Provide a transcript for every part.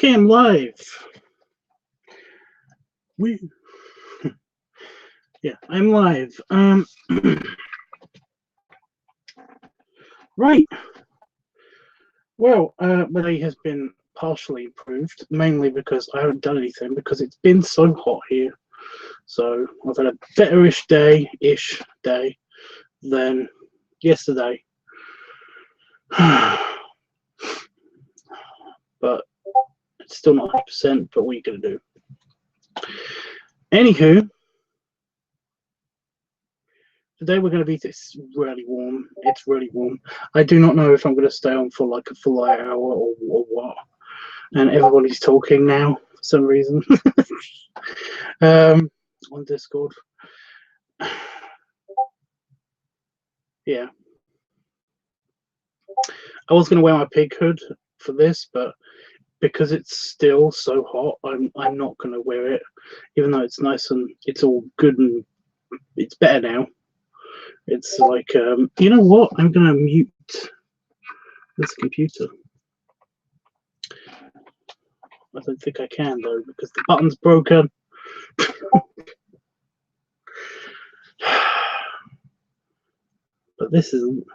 Okay, I'm live. Yeah, I'm live. Right. Well, my day has been partially improved, mainly because I haven't done anything because it's been so hot here. So I've had a better-ish day than yesterday. But it's still not 100%, but what are you going to do? Anywho, today we're going to be this really warm. It's really warm. I do not know if I'm going to stay on for like a full hour or what. And everybody's talking now for some reason on Discord. Yeah. I was going to wear my pig hood for this, but because it's still so hot, I'm not going to wear it, even though it's nice and it's all good and it's better now. It's like, you know what? I'm going to mute this computer. I don't think I can, though, because the button's broken. But this isn't.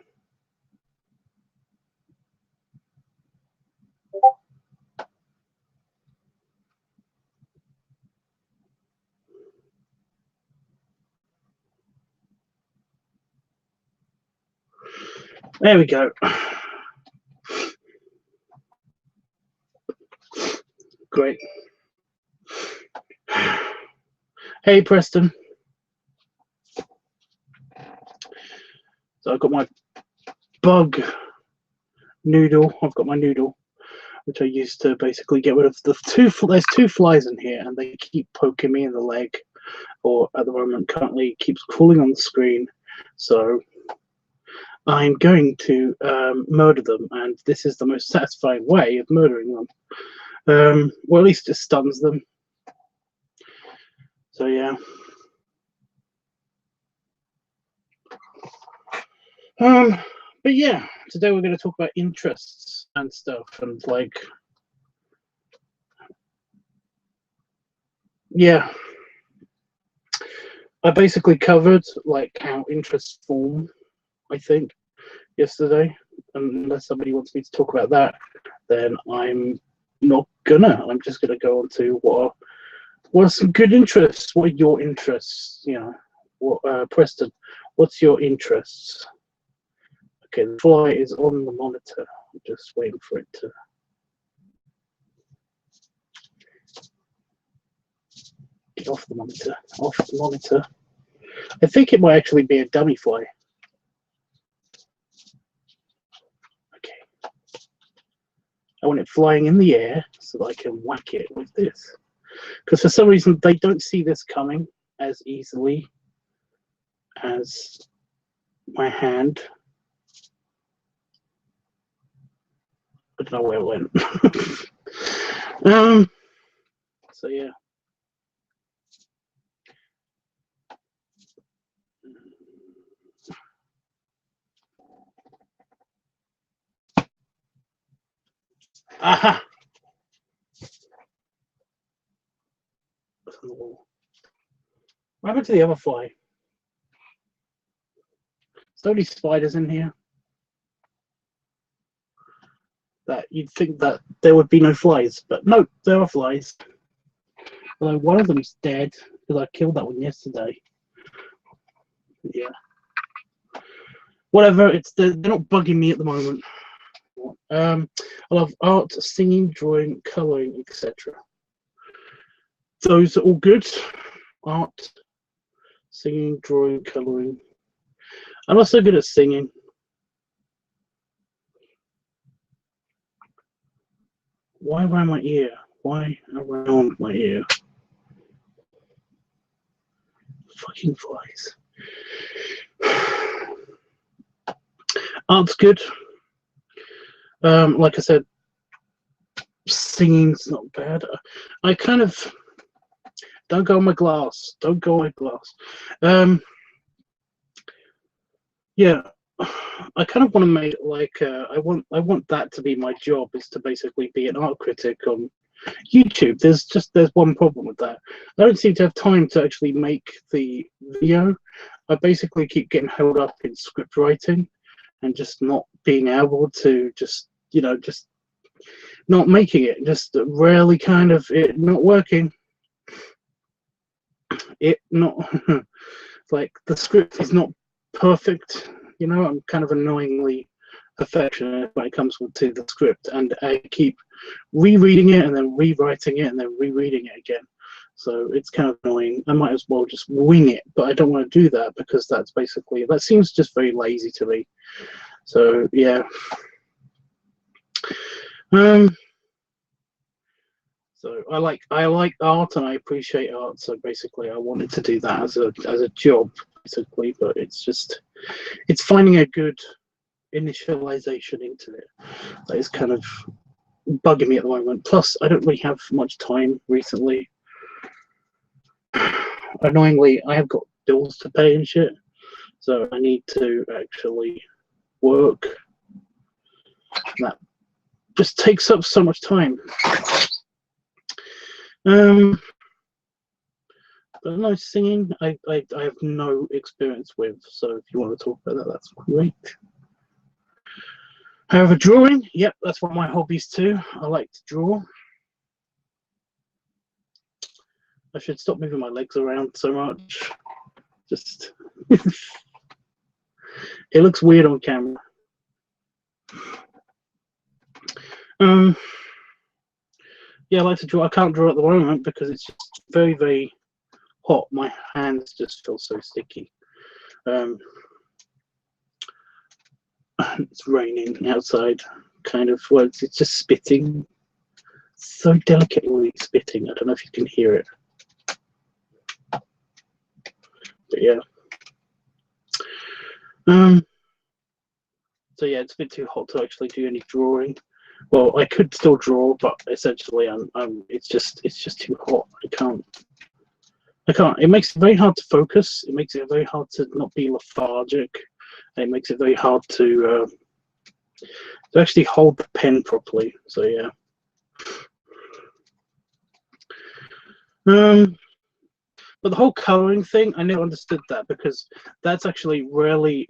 There we go. Great. Hey, Preston. So I've got my bug noodle. I've got my noodle, which I use to basically get rid of the there's two flies in here, and they keep poking me in the leg, or at the moment currently keeps crawling on the screen. So I'm going to murder them, and this is the most satisfying way of murdering them. Well, at least it stuns them. So yeah. But yeah, today we're going to talk about interests and stuff, and like, yeah, I basically covered like how interests form, I think, yesterday. Unless somebody wants me to talk about that, then I'm not gonna. I'm just gonna go on to what are some good interests. What are your interests? You know, what, Preston, what's your interests? Okay, the fly is on the monitor. I'm just waiting for it to. Get off the monitor. Off the monitor. I think it might actually be a dummy fly. Okay. I want it flying in the air so that I can whack it with this. Because for some reason they don't see this coming as easily as my hand. I don't know where it went. So yeah. Aha! What happened to the other fly? There's only spiders in here. That you'd think that there would be no flies, but no, there are flies. Although one of them's dead because I killed that one yesterday. Yeah. Whatever. They're not bugging me at the moment. I love art, singing, drawing, colouring, etc. Those are all good. Art, singing, drawing, colouring. I'm also good at singing. Why around my ear? Why around my ear? Fucking flies. Art's good. Like I said, singing's not bad. I kind of don't go on my glass. Don't go on my glass. Yeah, I kind of want to make like I want that to be my job, is to basically be an art critic on YouTube, there's one problem with that. I don't seem to have time to actually make the video. I basically keep getting held up in script writing and just not being able to just not making it, just rarely kind of it not working. It not like the script is not perfect. I'm kind of annoyingly perfectionist when it comes to the script, and I keep rereading it and then rewriting it and then rereading it again. So it's kind of annoying. I might as well just wing it, but I don't want to do that because that seems just very lazy to me. So yeah. So I like art and I appreciate art. So basically, I wanted to do that as a job, basically. But it's finding a good initialization into it that is kind of bugging me at the moment. Plus, I don't really have much time recently. Annoyingly, I have got bills to pay and shit, so I need to actually work. That just takes up so much time. But no, singing, I have no experience with, so if you want to talk about that, that's great. However, drawing, yep, that's one of my hobbies too. I like to draw. I should stop moving my legs around so much. Just it looks weird on camera. Yeah, I like to draw. I can't draw at the moment because it's just very, very hot. My hands just feel so sticky. It's raining outside, kind of. Well, it's just spitting, so delicately spitting. I don't know if you can hear it, but yeah. So yeah, it's a bit too hot to actually do any drawing. Well, I could still draw, but essentially, it's just too hot. I can't. It makes it very hard to focus. It makes it very hard to not be lethargic. It makes it very hard to actually hold the pen properly. So yeah. But the whole coloring thing, I never understood that because that's actually really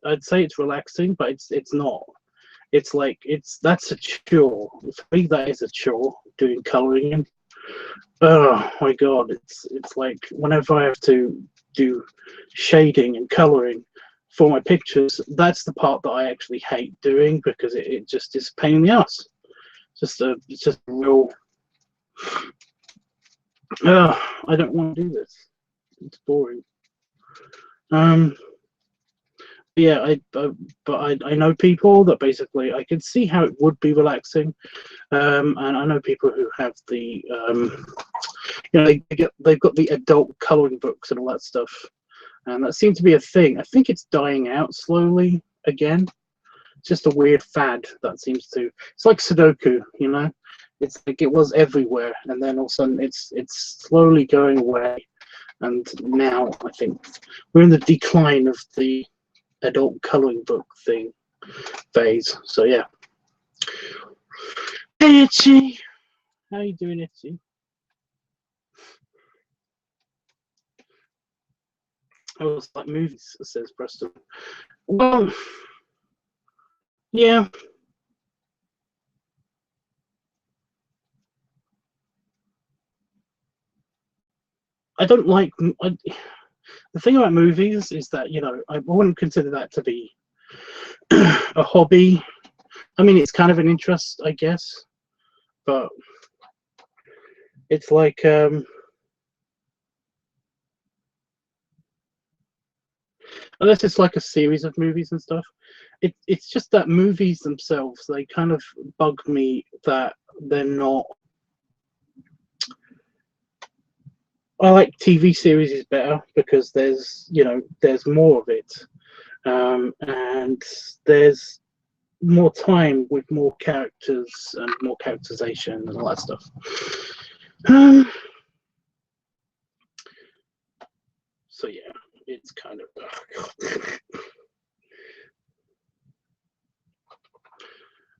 I'd say it's relaxing, but it's not. It's like that's a chore. For me, that is a chore doing coloring. Oh my god, it's like whenever I have to do shading and coloring for my pictures, that's the part that I actually hate doing because it just is a pain in the ass. It's just a real. I don't want to do this. It's boring. Yeah, I know people that basically I can see how it would be relaxing, and I know people who have the they've got the adult coloring books and all that stuff, and that seems to be a thing. I think it's dying out slowly again. It's just a weird fad that seems to. It's like Sudoku, It's like it was everywhere, and then all of a sudden it's slowly going away, and now I think we're in the decline of the adult coloring book phase. So yeah. Hey Itchy, how you doing, Itchy? I was like movies, says Preston. Well, yeah. I don't like. The thing about movies is that I wouldn't consider that to be a hobby. I mean, it's kind of an interest, I guess, but it's like unless it's like a series of movies and stuff. It's just that movies themselves, they kind of bug me that they're not. I like TV series is better because there's more of it, and there's more time with more characters and more characterization and all that stuff. So yeah, it's kind of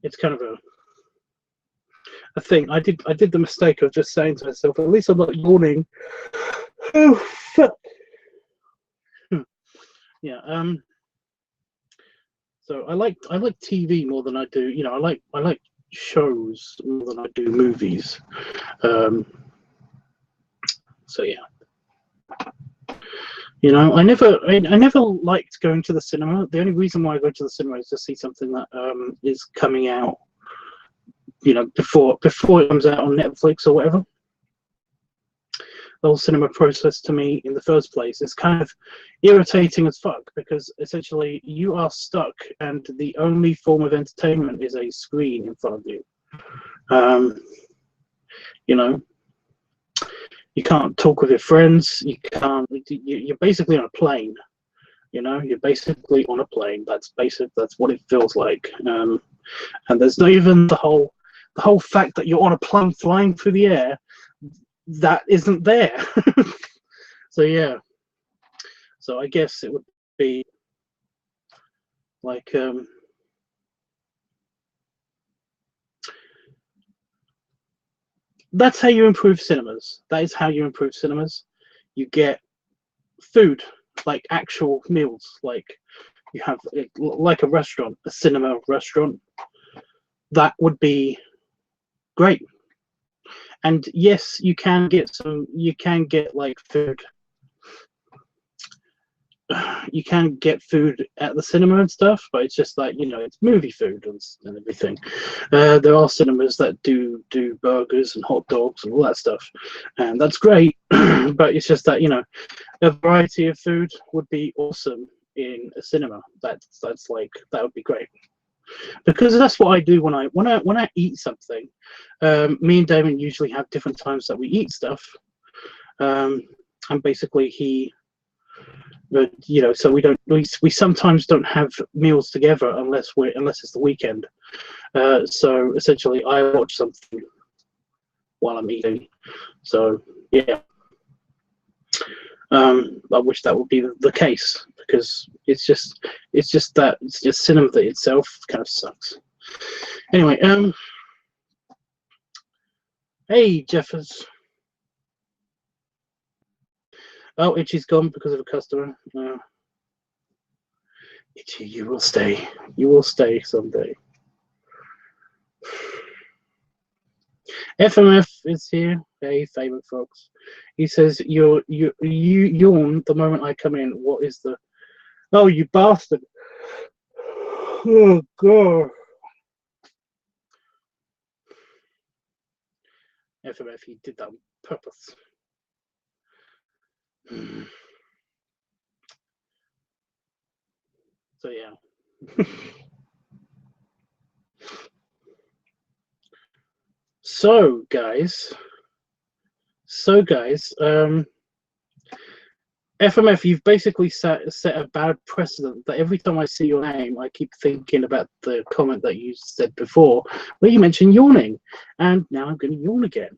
it's kind of a thing. I did the mistake of just saying to myself, at least I'm not yawning. Oh fuck. Yeah. So I like TV more than I do. You know, I like shows more than I do movies. So yeah. You know, I never liked going to the cinema. The only reason why I go to the cinema is to see something that is coming out, you know, before it comes out on Netflix or whatever. The whole cinema process to me in the first place is kind of irritating as fuck, because essentially you are stuck and the only form of entertainment is a screen in front of you. You know, you can't talk with your friends. You can't. You're basically on a plane. You know, you're basically on a plane. That's basic. That's what it feels like. And there's not even the whole fact that you're on a plane flying through the air. That isn't there. So yeah. So I guess it would be like that's how you improve cinemas. That is how you improve cinemas. You get food, like actual meals, like you have like a restaurant, a cinema restaurant. That would be great. And yes, you can get like food. You can get food at the cinema and stuff, but it's just like, you know, it's movie food and everything. There are cinemas that do burgers and hot dogs and all that stuff, and that's great. But it's just that, you know, a variety of food would be awesome in a cinema. That's like, that would be great, because that's what I do when I eat something. Me and Damon usually have different times that we eat stuff, and basically but you know, so we sometimes don't have meals together unless it's the weekend. So essentially, I watch something while I'm eating. So yeah, I wish that would be the case, because it's just cinema itself kind of sucks. Anyway, hey Jeffers. Oh, Itchy's gone because of a customer. Itchy, you will stay. You will stay someday. FMF is here. Hey, favorite folks. He says you yawn the moment I come in. What is the? Oh, you bastard! Oh god. FMF, he did that on purpose. So yeah. So guys, FMF, you've basically set a bad precedent that every time I see your name, I keep thinking about the comment that you said before, where you mentioned yawning, and now I'm going to yawn again.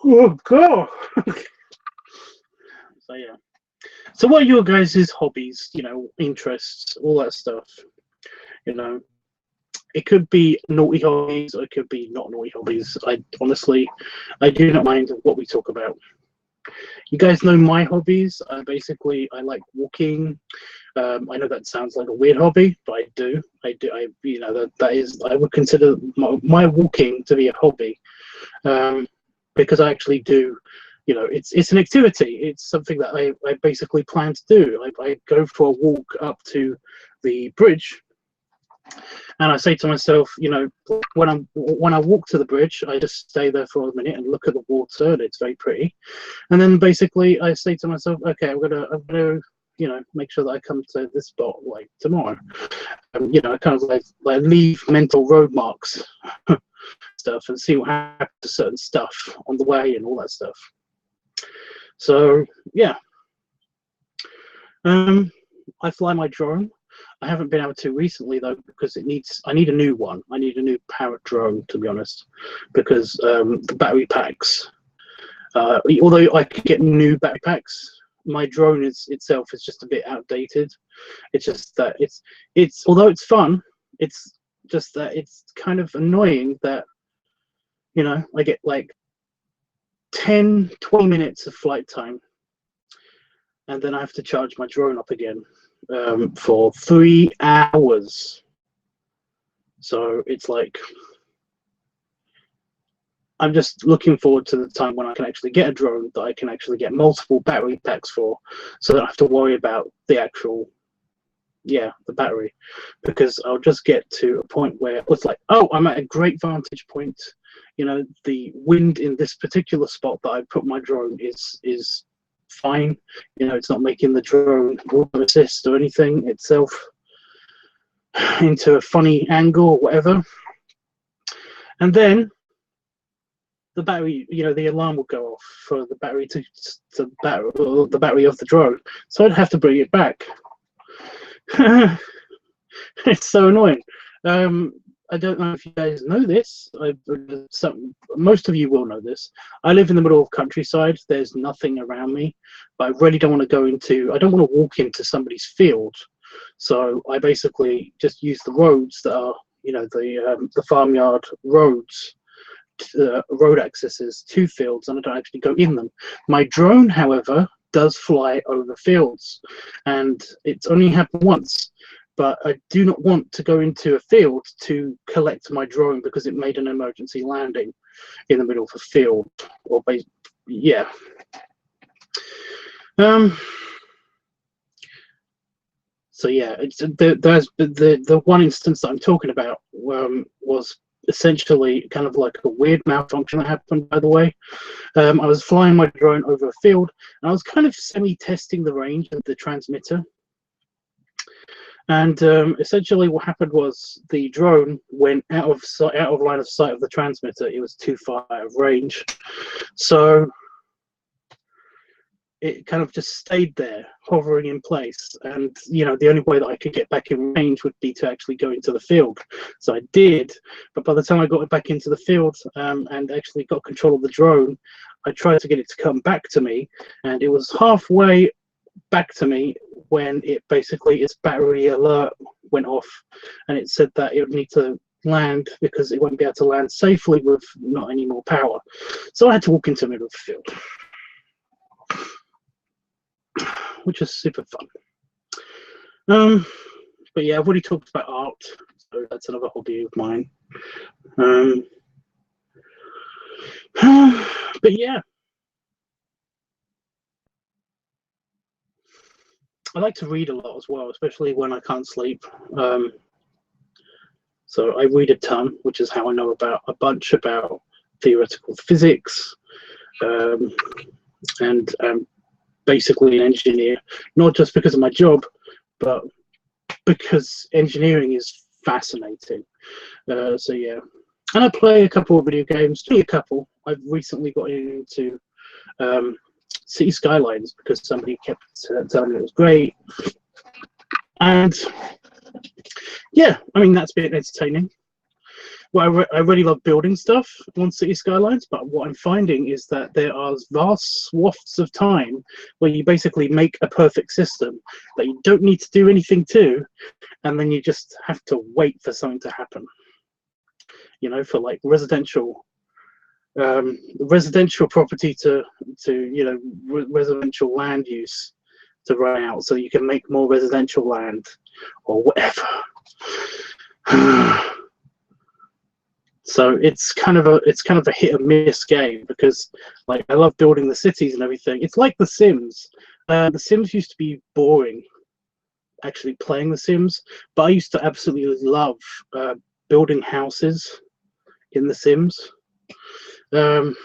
Oh god. So yeah. So what are your guys' hobbies? You know, interests, all that stuff. You know, it could be naughty hobbies, or it could be not naughty hobbies. I honestly do not mind what we talk about. You guys know my hobbies. I like walking. I know that sounds like a weird hobby, but I do. You know, that is, I would consider my walking to be a hobby, because I actually do. You know, it's an activity. It's something that I basically plan to do. I go for a walk up to the bridge, and I say to myself, you know, when I walk to the bridge, I just stay there for a minute and look at the water, and it's very pretty. And then basically I say to myself, okay, I'm gonna you know, make sure that I come to this spot like tomorrow. You know, I kind of like leave mental road marks stuff, and see what happens to certain stuff on the way and all that stuff. So yeah, I fly my drone. I haven't been able to recently though, because I need a new one. I need a new Parrot drone, to be honest, because the battery packs, although I could get new battery packs, my drone itself is just a bit outdated. It's just that it's although it's fun, it's just that it's kind of annoying that, you know, I get like 10-20 minutes of flight time, and then I have to charge my drone up again for 3 hours. So it's like, I'm just looking forward to the time when I can actually get a drone that I can actually get multiple battery packs for, so that I don't have to worry about the actual, the battery, because I'll just get to a point where it's like, oh, I'm at a great vantage point. You know, the wind in this particular spot that I put my drone is fine. You know, it's not making the drone auto assist or anything itself into a funny angle or whatever. And then the battery, you know, the alarm will go off for the battery the battery of the drone. So I'd have to bring it back. It's so annoying. I don't know if you guys know this. Most of you will know this. I live in the middle of countryside. There's nothing around me, but I really don't want to go into. I don't want to walk into somebody's field. So I basically just use the roads that are, you know, the farmyard roads, road accesses to fields, and I don't actually go in them. My drone, however, does fly over fields, and it's only happened once. But I do not want to go into a field to collect my drone because it made an emergency landing in the middle of a field, or yeah. So yeah, there's the one instance that I'm talking about was essentially kind of like a weird malfunction that happened, by the way. I was flying my drone over a field, and I was kind of semi-testing the range of the transmitter. And essentially what happened was the drone went out of line of sight of the transmitter. It was too far out of range. So it kind of just stayed there, hovering in place. And, you know, the only way that I could get back in range would be to actually go into the field. So I did, but by the time I got back into the field and actually got control of the drone, I tried to get it to come back to me, and it was halfway back to me when it basically, its battery alert went off, and it said that it would need to land because it won't be able to land safely with not any more power. So I had to walk into the middle of the field, which is super fun. But yeah, I've already talked about art, so that's another hobby of mine. But yeah, I like to read a lot as well, especially when I can't sleep. So I read a ton, which is how I know about a bunch about theoretical physics, and basically an engineer, not just because of my job, but because engineering is fascinating. So yeah, and I play a couple of video games. Only a couple. I've recently got into City Skylines because somebody kept telling me it was great, and yeah, I mean, that's been entertaining. Well, I really love building stuff on City Skylines, but what I'm finding is that there are vast swaths of time where you basically make a perfect system that you don't need to do anything to, and then you just have to wait for something to happen. You know, for like residential property to you know, residential land use to run out, so you can make more residential land or whatever. So it's kind of a hit or miss game, because like I love building the cities and everything. It's like The Sims. The Sims used to be boring, actually, playing The Sims, but I used to absolutely love building houses in The Sims. In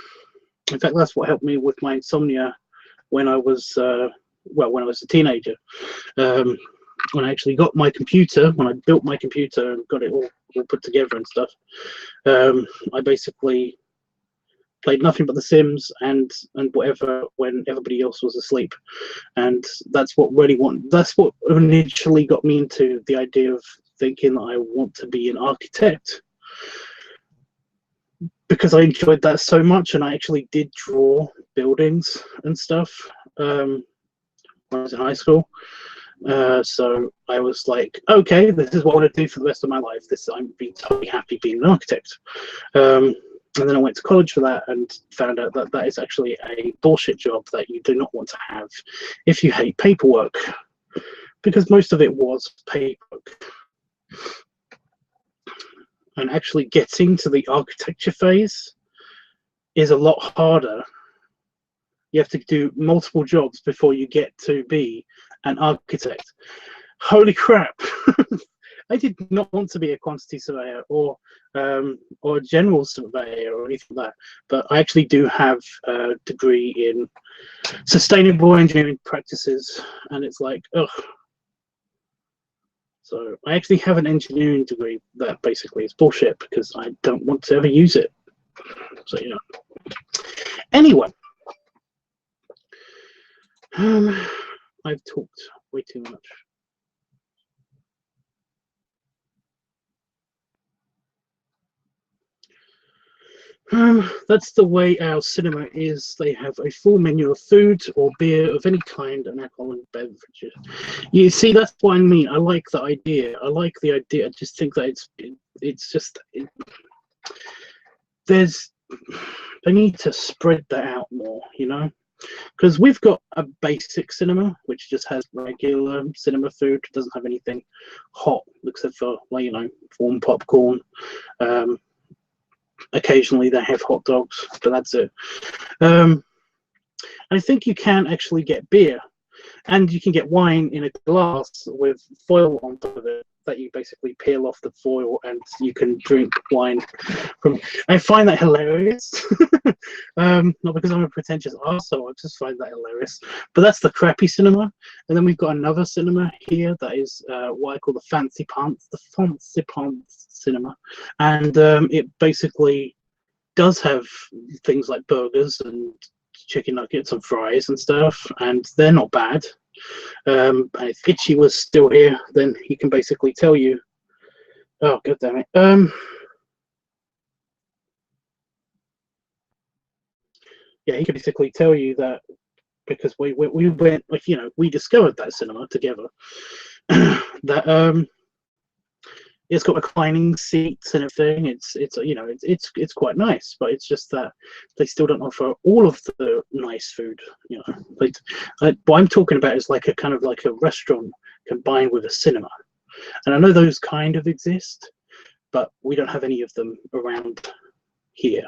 fact, that's what helped me with my insomnia when I was when I was a teenager. When I actually got my computer, when I built my computer and got it all put together and stuff, I basically played nothing but The Sims and whatever when everybody else was asleep, and that's what initially got me into the idea of thinking that I want to be an architect, because I enjoyed that so much, and I actually did draw buildings and stuff when I was in high school. So I was like, okay, this is what I want to do for the rest of my life. I'm being totally happy being an architect. And then I went to college for that and found out that that is actually a bullshit job that you do not want to have if you hate paperwork, because most of it was paperwork. And actually getting to the architecture phase is a lot harder. You have to do multiple jobs before you get to be an architect. Holy crap. I did not want to be a quantity surveyor or a general surveyor or anything like that, but I actually do have a degree in sustainable engineering practices, and it's like, ugh. So I actually have an engineering degree that basically is bullshit because I don't want to ever use it. So, you know. Anyway, I've talked way too much. That's the way our cinema is. They have a full menu of food or beer of any kind and alcoholic beverages. You see, that's what I mean. I like the idea. I like the idea. I just think that they need to spread that out more, you know? Because we've got a basic cinema, which just has regular cinema food, doesn't have anything hot except for, well, you know, warm popcorn. Occasionally they have hot dogs, but that's it. I think you can actually get beer, and you can get wine in a glass with foil on top of it that you basically peel off the foil and you can drink wine from. I find that hilarious. Not because I'm a pretentious arsehole, I just find that hilarious. But that's the crappy cinema. And then we've got another cinema here that is what I call the fancy pants cinema. And it basically does have things like burgers and chicken nuggets and fries and stuff, and they're not bad. And if Itchy was still here, then he can basically tell you. Oh, god damn it. Yeah, he can basically tell you that because we went, like, you know, we discovered that cinema together. That it's got reclining seats and everything. It's you know, it's quite nice, but it's just that they still don't offer all of the nice food. You know, like what I'm talking about is like a kind of like a restaurant combined with a cinema, and I know those kind of exist, but we don't have any of them around here.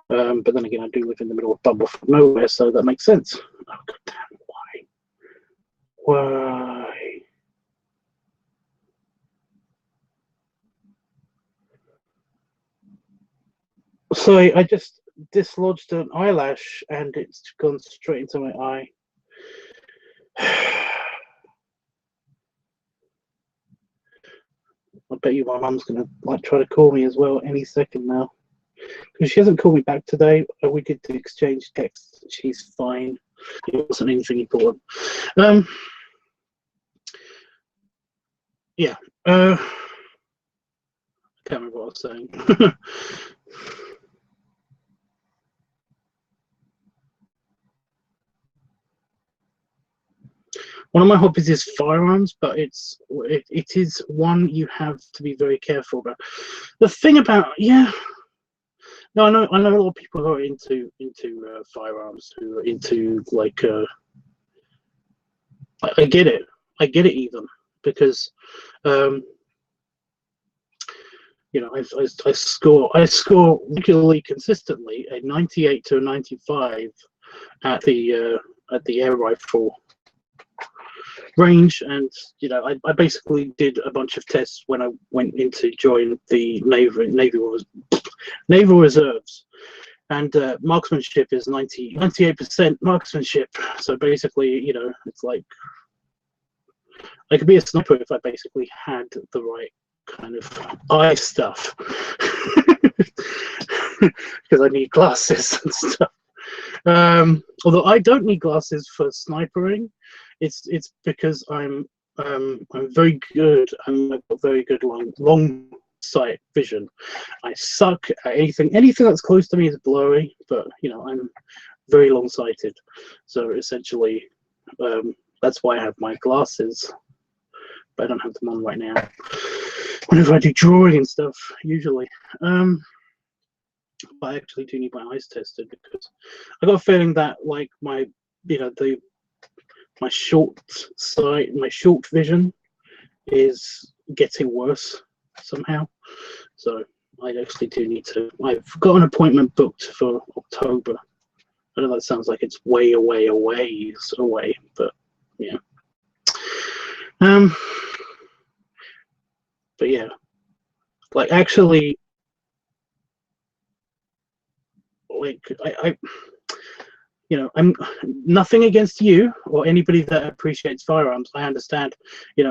But then again, I do live in the middle of bumblefuck nowhere, so that makes sense. Oh, god damn, why? So I just dislodged an eyelash and it's gone straight into my eye. I bet you my mum's gonna like try to call me as well any second now, because she hasn't called me back today. We did exchange texts. She's fine. It wasn't anything important. Yeah. I can't remember what I was saying. One of my hobbies is firearms, but it is one you have to be very careful about. The thing about, yeah, no, I know a lot of people who are into firearms, who are into like I get it even because you know, I score regularly consistently a 98 to a 95 at the air rifle range, and you know, I basically did a bunch of tests when I went in to join the naval reserves, and marksmanship is 98% marksmanship. So basically, you know, it's like I could be a sniper if I basically had the right kind of eye stuff, because I need glasses and stuff. Although I don't need glasses for snipering, it's because I'm very good and I've got very good long sight vision. I suck at anything that's close to me is blurry, but you know, I'm very long sighted. So essentially, That's why I have my glasses, but I don't have them on right now. Whenever I do drawing and stuff, usually. But I actually do need my eyes tested because I got a feeling that like my, my short sight, my short vision is getting worse somehow. So I actually do need to. I've got an appointment booked for October. I know that sounds like it's way away, but yeah. But yeah, like actually, like I'm nothing against you or anybody that appreciates firearms. I understand.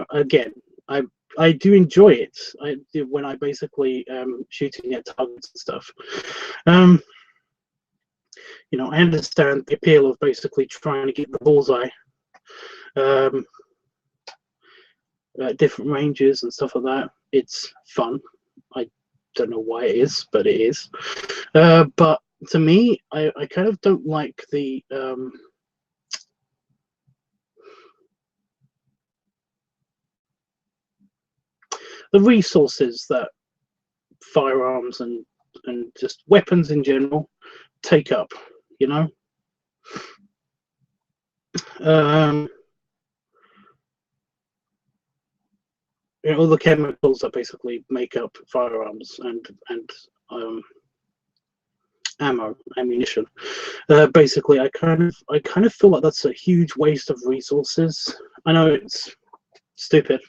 Again, I do enjoy it. I do when I basically shooting at targets and stuff. I understand the appeal of basically trying to get the bullseye. Different ranges and stuff like that. It's fun. I don't know why it is, but it is. But to me, I kind of don't like the resources that firearms and just weapons in general take up. All the chemicals that basically make up firearms and ammunition. Basically, I kind of feel like that's a huge waste of resources. I know it's stupid.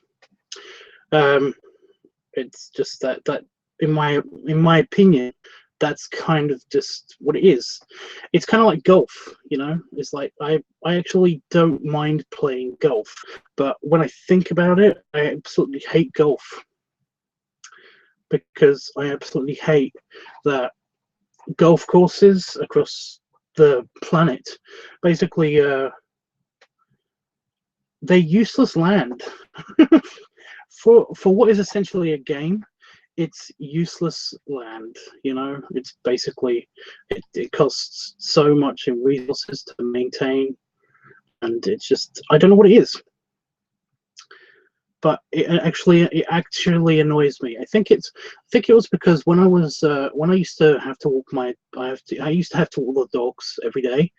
It's just that in my opinion, that's kind of just what it is. It's kind of like golf, It's like I actually don't mind playing golf, but when I think about it, I absolutely hate golf because I absolutely hate that golf courses across the planet basically they're useless land for what is essentially a game. It's useless land. It's basically it costs so much in resources to maintain, and it's just I don't know what it is, but it actually annoys me. I think it was because when I used to have to walk I used to have to walk the dogs every day,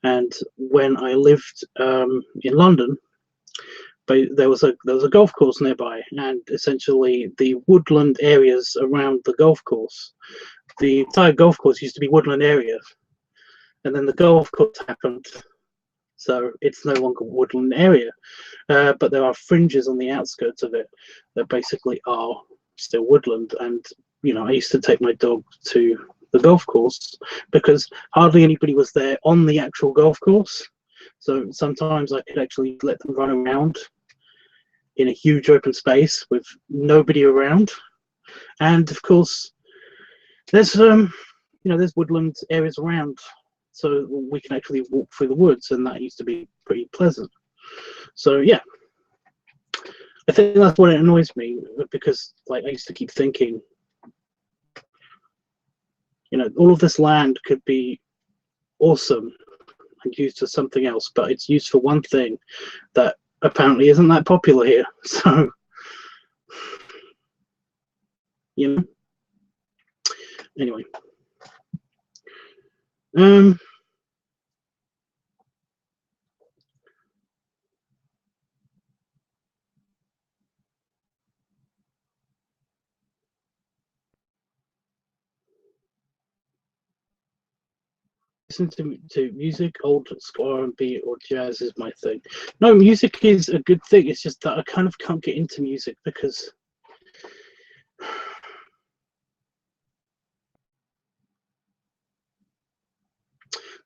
and when I lived in London, but there was a golf course nearby, and essentially the woodland areas around the golf course, the entire golf course used to be woodland areas, and then the golf course happened, so it's no longer woodland area, but there are fringes on the outskirts of it that basically are still woodland. And I used to take my dog to the golf course because hardly anybody was there on the actual golf course, so sometimes I could actually let them run around in a huge open space with nobody around. And of course there's there's woodland areas around, so we can actually walk through the woods, and that used to be pretty pleasant. So yeah, I think that's what it annoys me, because like I used to keep thinking, all of this land could be awesome and used for something else, but it's used for one thing that apparently isn't that popular here. So anyway, listen to music, old school R&B or jazz is my thing. No, music is a good thing. It's just that I kind of can't get into music because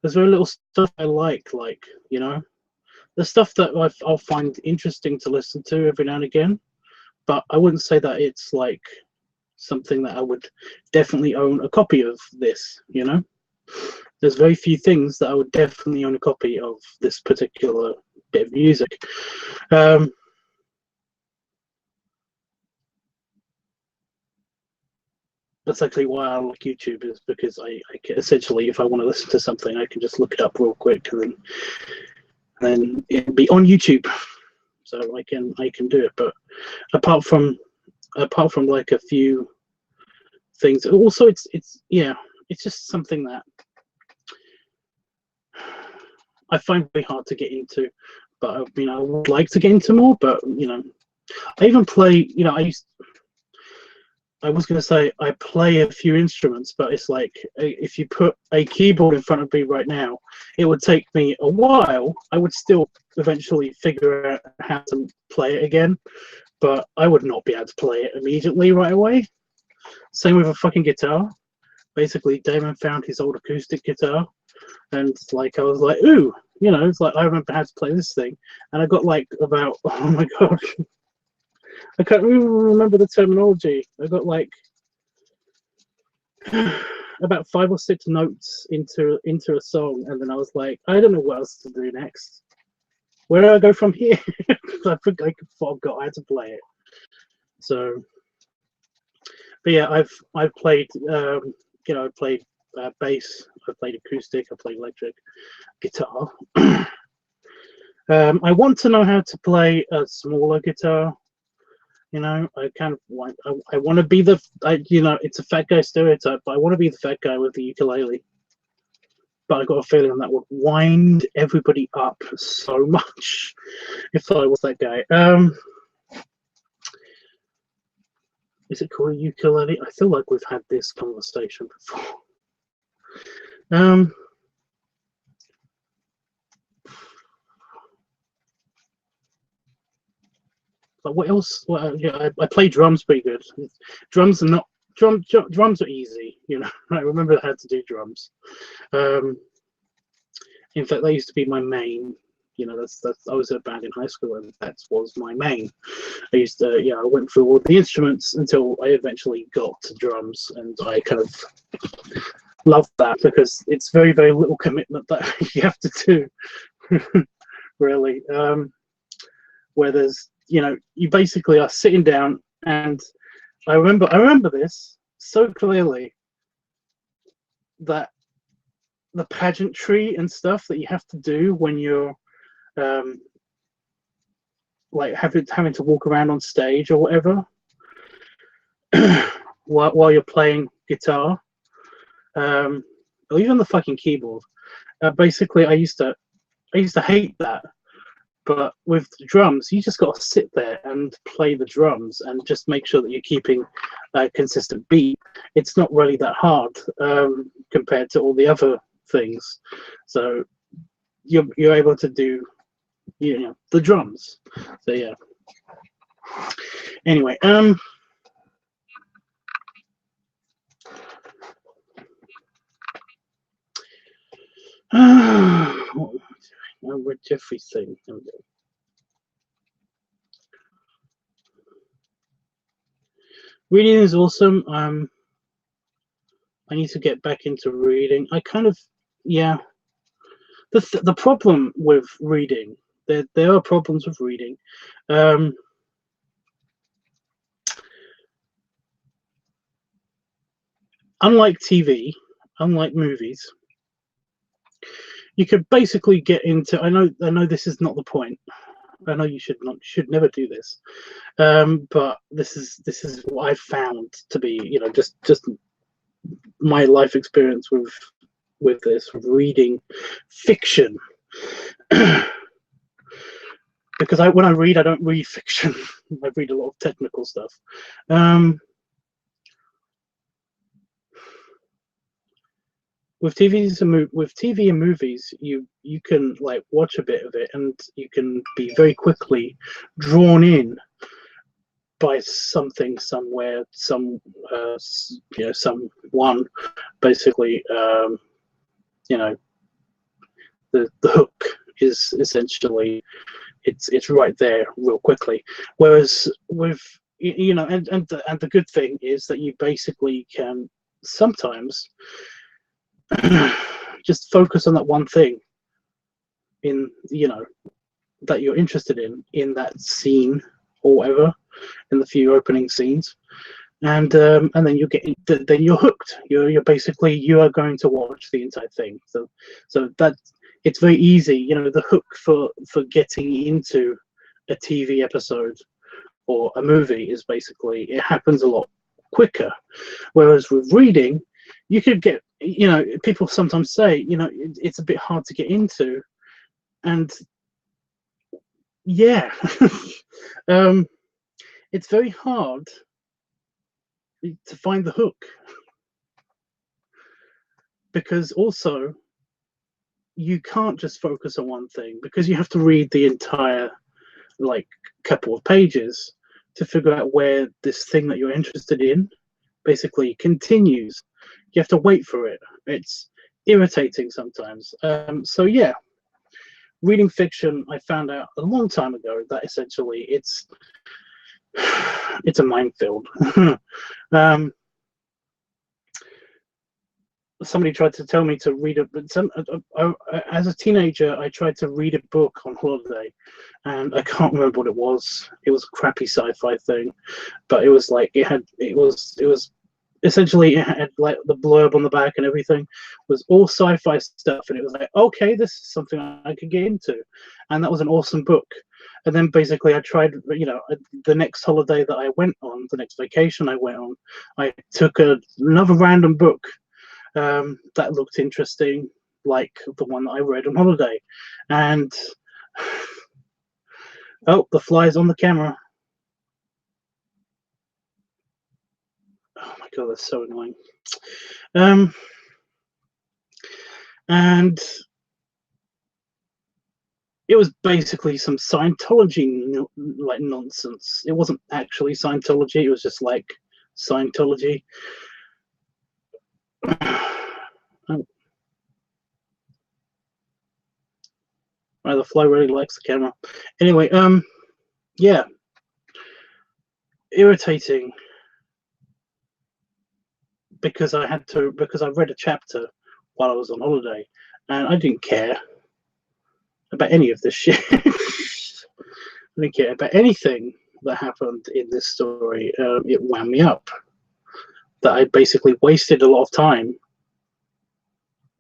there's very little stuff I like, the stuff that I'll find interesting to listen to every now and again, but I wouldn't say that it's like something that I would definitely own a copy of this, There's very few things that I would definitely own a copy of this particular bit of music. That's actually why I like YouTube, is because I can, essentially, if I want to listen to something, I can just look it up real quick and then then it'll be on YouTube, so I can do it. But apart from like a few things, also it's just something that I find very hard to get into. But I mean, I would like to get into more. But you know, I even play. You know, I was going to say I play a few instruments, but it's like if you put a keyboard in front of me right now, it would take me a while. I would still eventually figure out how to play it again, but I would not be able to play it immediately right away. Same with a fucking guitar. Basically, Damon found his old acoustic guitar, and like I was like, ooh, you know, it's like I remember how to play this thing, and I got like about, oh my god, I can't even remember the terminology. I got like about 5 or 6 notes into a song, and then I was like, I don't know what else to do next. Where do I go from here? I forgot how to play it. So, but yeah, I've played, you know, I played bass, I played acoustic, I played electric guitar. I want to know how to play a smaller guitar. You know, I kind of want. I want to be the. You know, it's a fat guy stereotype, but I want to be the fat guy with the ukulele. But I got a feeling that would wind everybody up so much if I was that guy. Is it called a ukulele? I feel like we've had this conversation before. But what else? Well, yeah, I play drums pretty good. Drums are not drums are easy. You know, I remember I had to do drums. In fact, that used to be my main. You know, that's I was in a band in high school, and that was my main. I used to, yeah, I went through all the instruments until I eventually got to drums, and I kind of loved that because it's very, very little commitment that you have to do, really. Where there's, you know, you basically are sitting down, and I remember this so clearly, that the pageantry and stuff that you have to do when you're like having to walk around on stage or whatever while you're playing guitar, or even the fucking keyboard. Basically, I used to hate that. But with the drums, you just got to sit there and play the drums and just make sure that you're keeping a consistent beat. It's not really that hard compared to all the other things. So you're able to do, you know, the drums. So yeah. Anyway, what read Jeffrey's thing. There we go. Reading is awesome. I need to get back into reading. I kind of, yeah. The problem with reading, there are problems with reading. Unlike TV, unlike movies, you could basically get into. I know this is not the point. I know you should never do this. But this is what I've found to be, you know, just my life experience with this reading fiction. Because when I read, I don't read fiction. I read a lot of technical stuff. With TV and movies, you can like watch a bit of it, and you can be very quickly drawn in by something somewhere, you know, someone, basically. You know, the hook is essentially it's right there real quickly. Whereas with, you know, and the good thing is that you basically can sometimes just focus on that one thing in, you know, that you're interested in that scene or whatever, in the few opening scenes, and then then you're hooked. You're basically, you are going to watch the entire thing. So that it's very easy. You know, the hook for getting into a TV episode or a movie is basically, it happens a lot quicker. Whereas with reading, you could get, you know, people sometimes say, you know, it's a bit hard to get into, and yeah, it's very hard to find the hook, because also you can't just focus on one thing, because you have to read the entire like couple of pages to figure out where this thing that you're interested in basically continues. You have to wait for it. It's irritating sometimes. So yeah, reading fiction, I found out a long time ago that essentially it's a minefield. Somebody tried to tell me to read as a teenager, I tried to read a book on holiday, and I can't remember what it was. It was a crappy sci-fi thing, but it was like it was essentially, it had like the blurb on the back and everything was all sci-fi stuff, and it was like, okay, this is something I could get into, and that was an awesome book. And then basically I tried, you know, the next holiday that I went on, the next vacation I went on, I took another random book that looked interesting, like the one that I read on holiday, and oh, the fly's on the camera. Oh my god, that's so annoying. And it was basically some Scientology like nonsense. It wasn't actually Scientology, it was just like Scientology. Oh. Right, the fly really likes the camera. Anyway, yeah, irritating, because I read a chapter while I was on holiday, and I didn't care about any of this shit. I didn't care about anything that happened in this story. It wound me up that I basically wasted a lot of time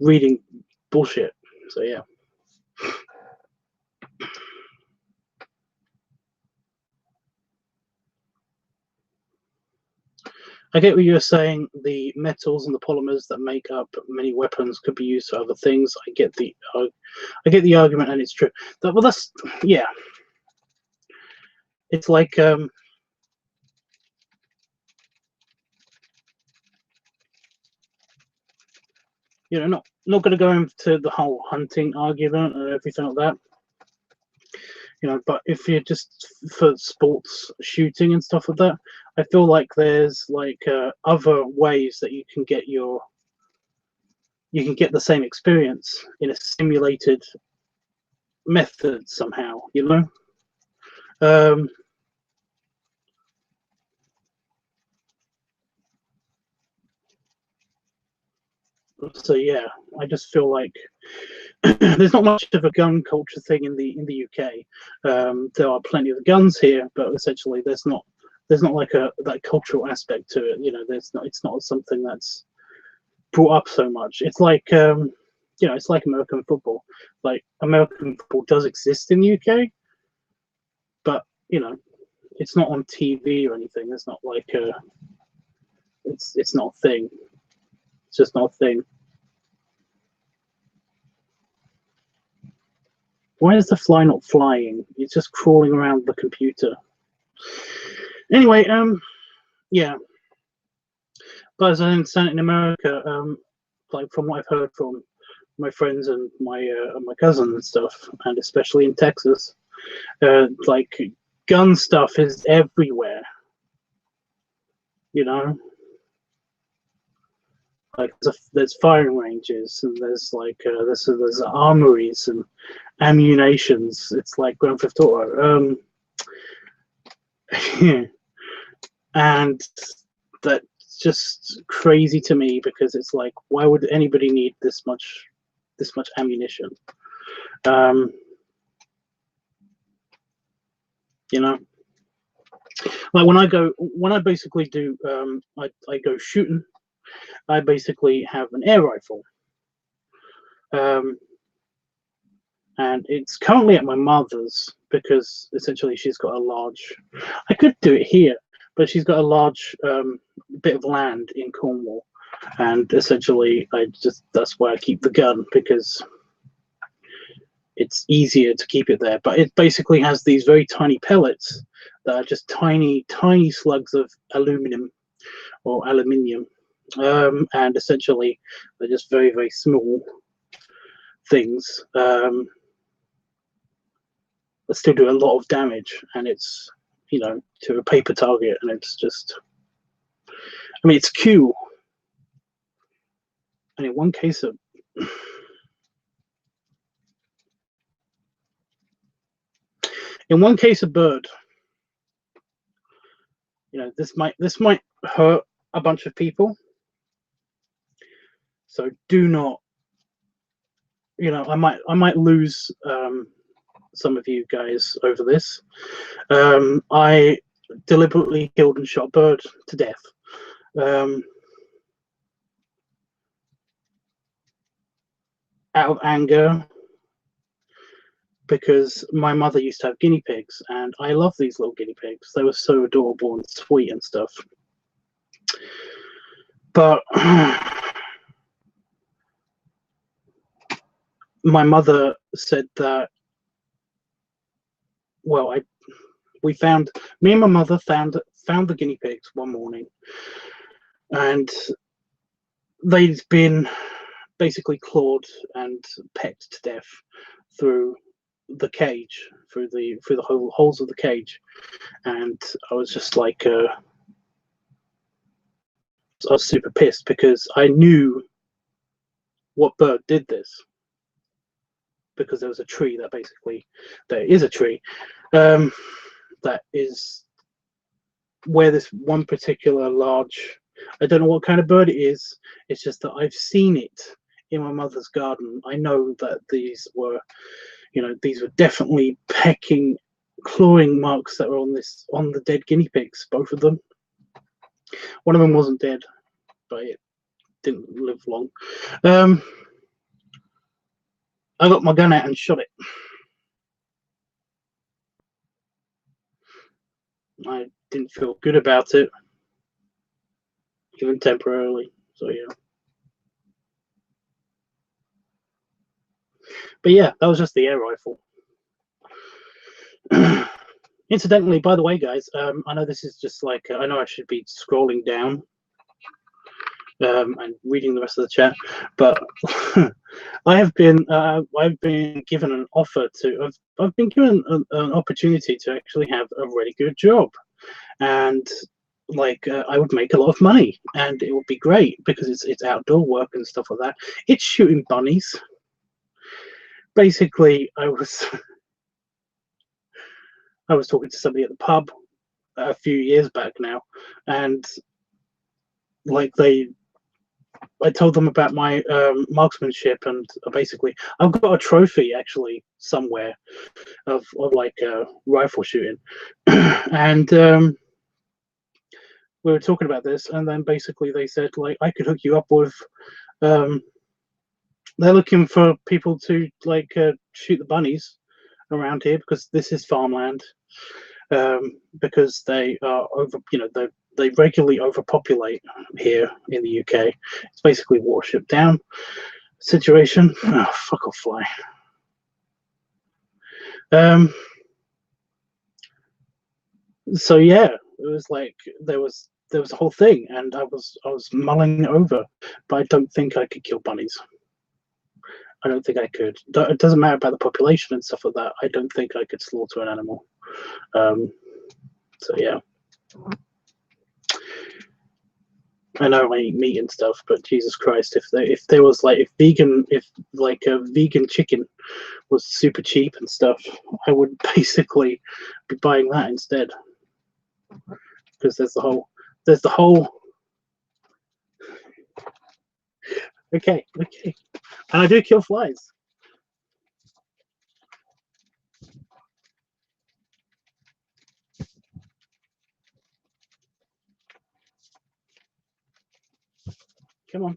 reading bullshit. So yeah. I get what you're saying. The metals and the polymers that make up many weapons could be used for other things. I get the argument, and it's true. Well, that's, yeah. It's like you know, not going to go into the whole hunting argument and everything like that. You know, but if you're just for sports shooting and stuff like that, I feel like there's like other ways that you can get the same experience in a simulated method somehow, you know. So yeah, I just feel like there's not much of a gun culture thing in the UK. There are plenty of guns here, but essentially there's not like that cultural aspect to it. You know, it's not something that's brought up so much. It's like you know, it's like American football. Like, American football does exist in the UK, but you know, it's not on TV or anything. It's not like it's not a thing. It's just not a thing. Why is the fly not flying? It's just crawling around the computer. Anyway, yeah. But as I understand, in America, like from what I've heard from my friends and my cousins and stuff, and especially in Texas, like, gun stuff is everywhere. You know, like there's firing ranges, and there's like there's armories and ammunitions. It's like Grand Theft Auto. And that's just crazy to me, because it's like, why would anybody need this much ammunition? You know, like when I basically do I go shooting, I basically have an air rifle. and it's currently at my mother's because essentially she's got a large. I could do it here, but she's got a large bit of land in Cornwall, and essentially that's where I keep the gun because it's easier to keep it there. But it basically has these very tiny pellets that are just tiny, tiny slugs of aluminum or aluminium, and essentially they're just very, very small things. That still do a lot of damage, and it's, you know, to a paper target, and it's just, I mean, it's cool. And in one case of bird, you know, this might hurt a bunch of people, so do not, you know, I might lose some of you guys over this. I deliberately killed and shot a bird to death. Out of anger, because my mother used to have guinea pigs, and I love these little guinea pigs. They were so adorable and sweet and stuff. But my mother said that, well, me and my mother found the guinea pigs one morning, and they'd been basically clawed and pecked to death through the cage, through the holes of the cage. And I was just like, I was super pissed because I knew what bird did this, because there was a tree that basically, there is a tree that is where this one particular large, I don't know what kind of bird it is, it's just that I've seen it in my mother's garden. I know that these were, you know, these were definitely pecking, clawing marks that were on the dead guinea pigs, both of them. One of them wasn't dead, but it didn't live long. I got my gun out and shot it. I didn't feel good about it, even temporarily. So yeah. But yeah, that was just the air rifle. Incidentally, by the way, guys, I know this is just like, I know I should be scrolling down and reading the rest of the chat, but I've been given an offer to, I've been given an opportunity to actually have a really good job, and like I would make a lot of money, and it would be great because it's outdoor work and stuff like that. It's shooting bunnies. Basically, I was talking to somebody at the pub a few years back now, and like I told them about my marksmanship, and basically I've got a trophy actually somewhere of like rifle shooting, and we were talking about this, and then basically they said like I could hook you up with. They're looking for people to like shoot the bunnies around here because this is farmland. Because they are over, you know, they regularly overpopulate here in the UK. It's basically Watership Down situation. Oh, fuck off, fly. So yeah, it was like there was a whole thing, and I was mulling it over, but I don't think I could kill bunnies. I don't think I could. It doesn't matter about the population and stuff like that. I don't think I could slaughter an animal. So yeah. I know I eat meat and stuff, but Jesus Christ, if there was like if like a vegan chicken was super cheap and stuff, I would basically be buying that instead. Because there's the whole okay. And I do kill flies. Come on.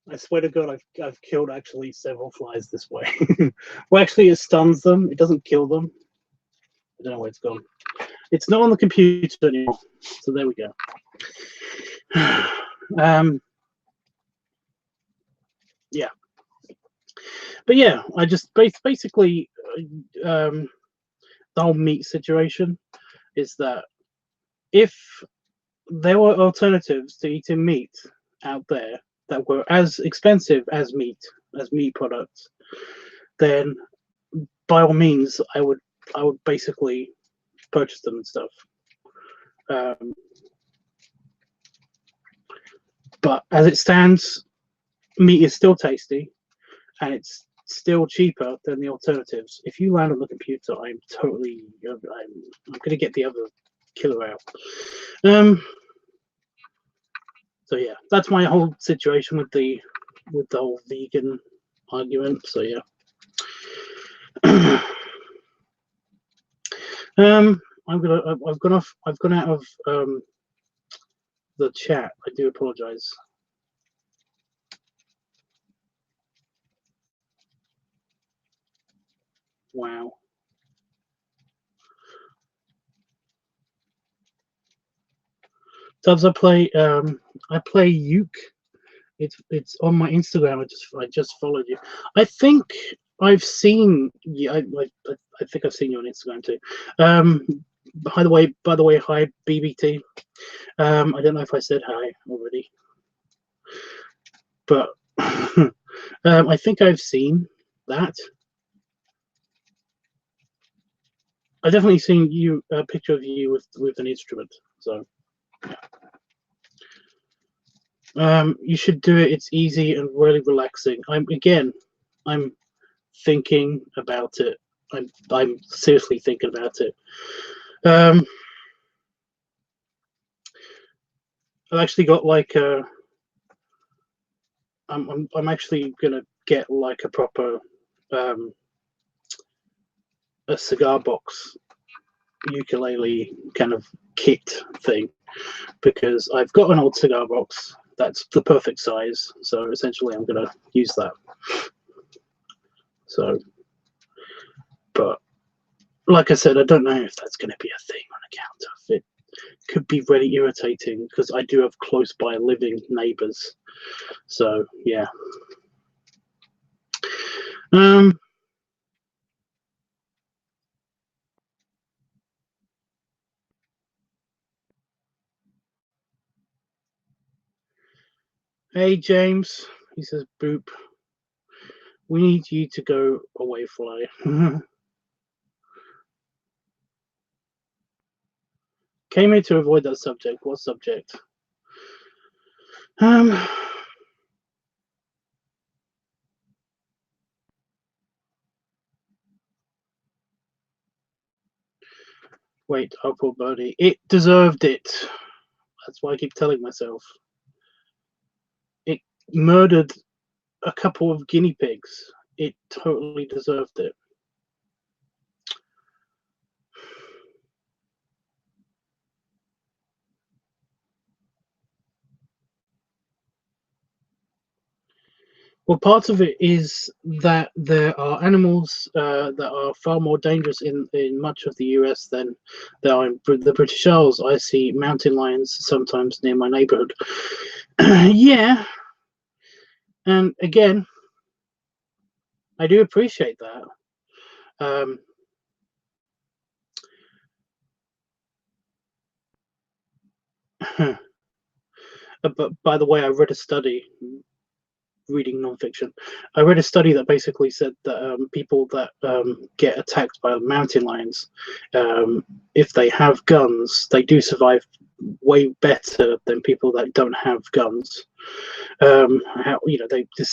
I swear to God, I've killed actually several flies this way. Well, actually, it stuns them. It doesn't kill them. I don't know where it's gone. It's not on the computer anymore. So there we go. Yeah. But yeah, I just basically the whole meat situation is that if there were alternatives to eating meat out there that were as expensive as meat products, then by all means I would basically purchase them and stuff. But as it stands, meat is still tasty and it's still cheaper than the alternatives. If you land on the computer, I'm gonna get the other killer out. So yeah, that's my whole situation with the whole vegan argument. So yeah. I've gone out of the chat. I do apologize. Wow. Does I play uke. It's on my Instagram. I just followed you. I think I've seen I think I've seen you on Instagram too. By the way, hi BBT. I don't know if I said hi already, but I think I've seen that. I've definitely seen you a picture of you with an instrument. So you should do it. It's easy and really relaxing. I'm thinking about it. I'm seriously thinking about it. I've actually got like a. I'm actually gonna get like a proper a cigar box ukulele kind of kit thing, because I've got an old cigar box that's the perfect size. So essentially, I'm gonna use that. So, but like I said, I don't know if that's going to be a thing on account of it. Could be really irritating because I do have close by living neighbors. So yeah. Hey James, he says boop. We need you to go away, fly. Came here to avoid that subject. What subject? Wait, Uncle Birdie. It deserved it. That's why I keep telling myself. It murdered a couple of guinea pigs. It totally deserved it. Well, part of it is that there are animals that are far more dangerous in much of the US than there are in the British Isles. I see mountain lions sometimes near my neighborhood. Yeah. And again, I do appreciate that. But by the way, I read a study. Reading nonfiction, I read a study that basically said that people that get attacked by mountain lions, if they have guns, they do survive way better than people that don't have guns.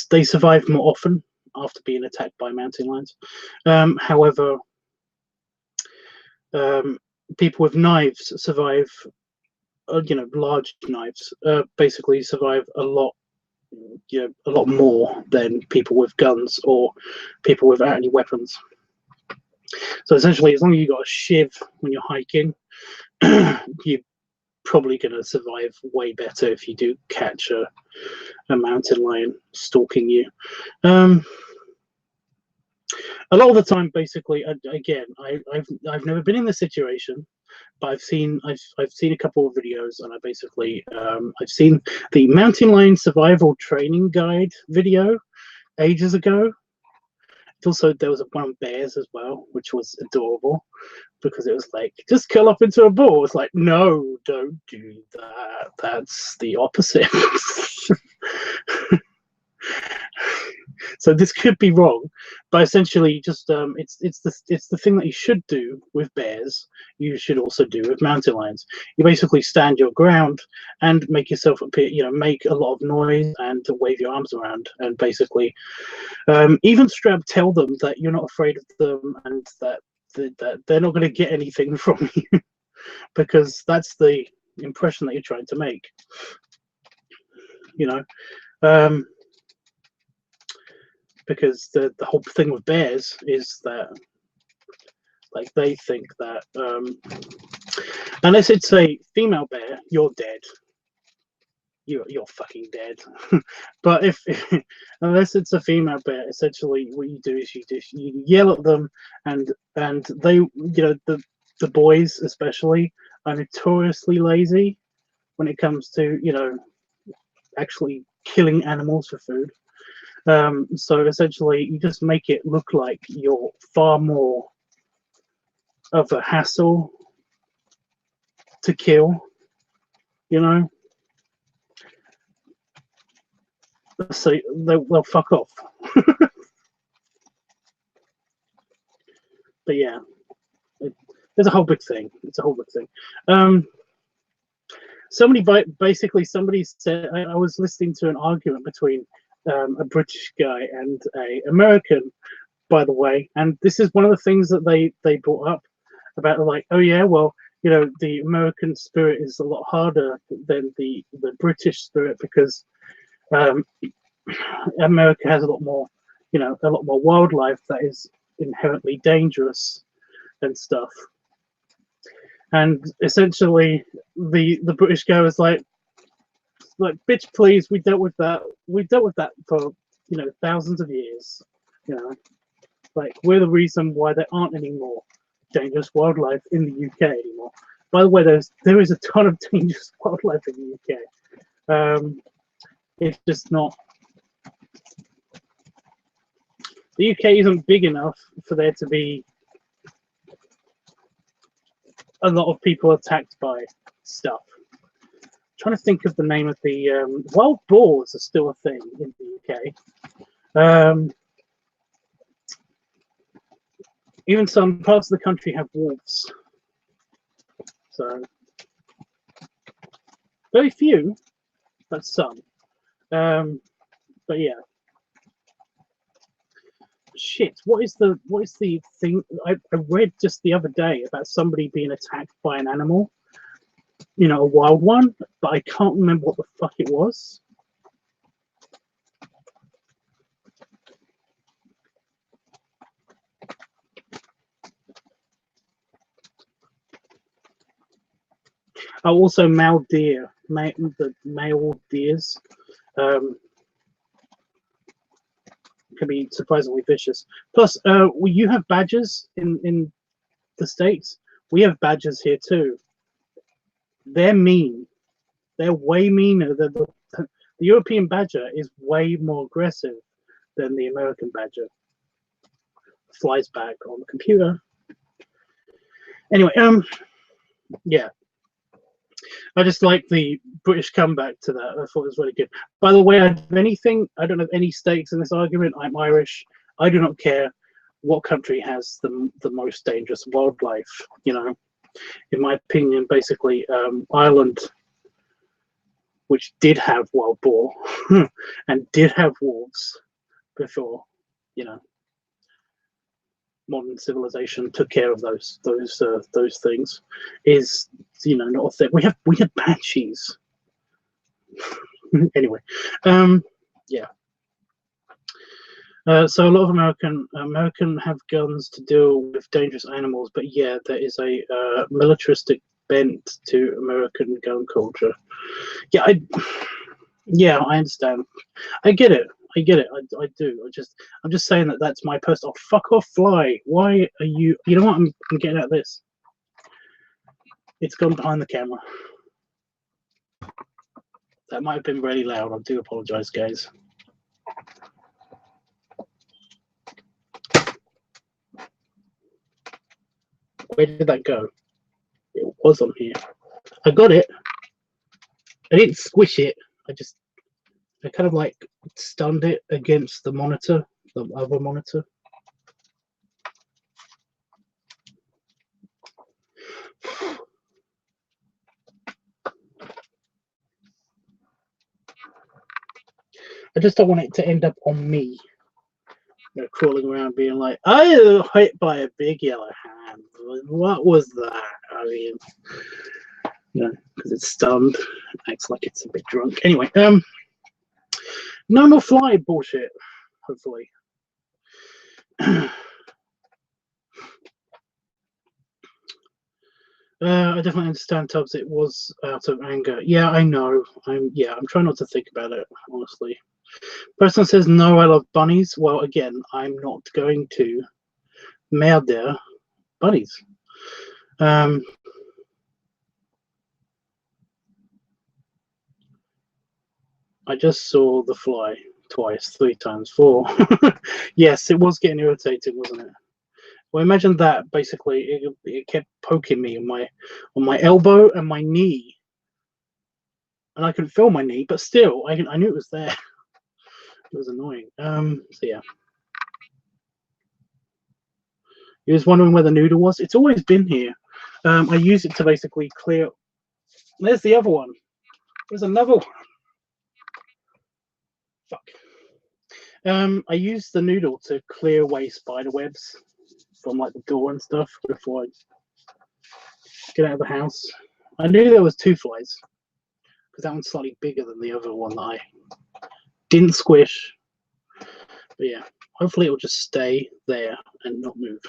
They survive more often after being attacked by mountain lions. However, people with knives survive. Large knives basically survive a lot more than people with guns or people without any weapons. So essentially, as long as you got a shiv when you're hiking, you probably going to survive way better if you do catch a mountain lion stalking you. A lot of the time, basically, again, I've never been in this situation, but I've seen a couple of videos, and I've seen the mountain lion survival training guide video ages ago. Also, there was one on bears as well, which was adorable because it was like, just curl up into a ball. It's like, no, don't do that. That's the opposite. So this could be wrong, but essentially, just it's the thing that you should do with bears. You should also do with mountain lions. You basically stand your ground and make yourself appear. Make a lot of noise and wave your arms around, and basically, even straight up tell them that you're not afraid of them and that they're not going to get anything from you, because that's the impression that you're trying to make. Because the whole thing with bears is that, like, they think that unless it's a female bear, you're dead. You're fucking dead. But unless it's a female bear, essentially what you do is you yell at them, and they, the boys especially are notoriously lazy when it comes to actually killing animals for food. So essentially, you just make it look like you're far more of a hassle to kill, So they'll fuck off. But yeah, there's a whole big thing. It's a whole big thing. Somebody said, I was listening to an argument between a British guy and a American, by the way, and this is one of the things that they brought up about, like, oh yeah, well, the American spirit is a lot harder than the British spirit because America has a lot more wildlife that is inherently dangerous and stuff. And essentially, the British guy was like, bitch, please, we dealt with that for thousands of years. Like, we're the reason why there aren't any more dangerous wildlife in the UK anymore. By the way, there is a ton of dangerous wildlife in the UK. It's just not. The UK isn't big enough for there to be a lot of people attacked by stuff. I'm trying to think of the name of the wild boars are still a thing in the UK. Even some parts of the country have wolves. So very few, but some. But yeah. Shit, what is the thing I read just the other day about somebody being attacked by an animal, a wild one, but I can't remember what the fuck it was. Also male deer, the male deers can be surprisingly vicious. Plus, you have badgers in the States. We have badgers here too. They're mean. They're way meaner. The European badger is way more aggressive than the American badger. Flies back on the computer. Anyway, yeah. I just like the British comeback to that. I thought it was really good. By the way, I don't have any stakes in this argument. I'm Irish. I do not care what country has the most dangerous wildlife. In my opinion, basically, Ireland, which did have wild boar and did have wolves before, modern civilization took care of those things, is not a thing. We had banshees. Anyway, yeah. So a lot of American have guns to deal with dangerous animals, but yeah, there is a militaristic bent to American gun culture. Yeah, I understand. I get it. I get it. I do. I'm just saying that that's my personal. Oh, fuck off, fly. Why are you? You know what? I'm getting at this. It's gone behind the camera. That might have been really loud. I do apologize, guys. Where did that go? It was on here. I got it. I didn't squish it. I kind of like stunned it against the monitor, the other monitor. I just don't want it to end up on me. You know, crawling around being like, I was hit by a big yellow hand. What was that? I mean, you know, because it's stunned. It acts like it's a bit drunk. Anyway, no more fly bullshit, hopefully. I definitely understand, Tubbs. It was out of anger. Yeah, I know. I'm trying not to think about it, honestly. Person says, no, I love bunnies. Well, again, I'm not going to murder bunnies. I just saw the fly twice, 3 times, 4. Yes, it was getting irritating, wasn't it? Well, imagine that. Basically, it kept poking me on my elbow and my knee, and I couldn't feel my knee, but still, I knew it was there. It was annoying. So yeah. You was wondering where the noodle was? It's always been here. I use it to basically clear. There's the other one. There's another one. Fuck. I use the noodle to clear away spider webs from like the door and stuff before I get out of the house. I knew there was 2 flies because that one's slightly bigger than the other one that I didn't squish. But yeah, hopefully it will just stay there and not move.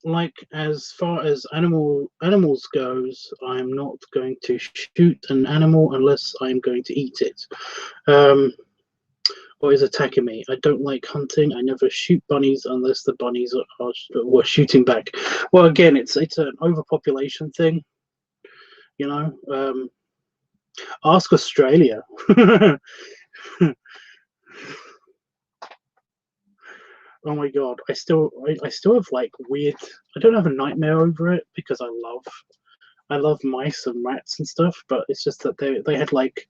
Like as far as animals goes, I'm not going to shoot an animal unless I'm going to eat it. Or is attacking me. I don't like hunting. I never shoot bunnies unless the bunnies were shooting back. Well, again, it's an overpopulation thing. You know, ask Australia. Oh my god, I still have like weird. I don't have a nightmare over it because I love mice and rats and stuff, but it's just that they had like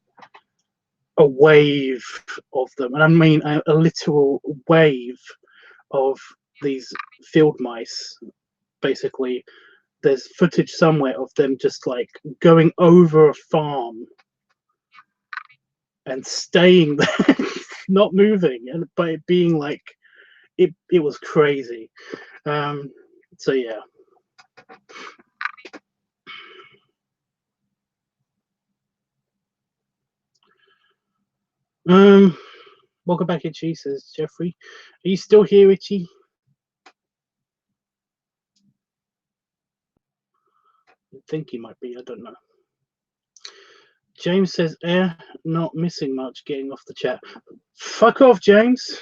a wave of them, and I mean a literal wave of these field mice. Basically, there's footage somewhere of them just like going over a farm and staying there, not moving, and but it being like it was crazy. So yeah. Welcome back, Itchy, says Jeffrey. Are you still here, Itchy? I think he might be, I don't know. James says, not missing much, getting off the chat. Fuck off, James.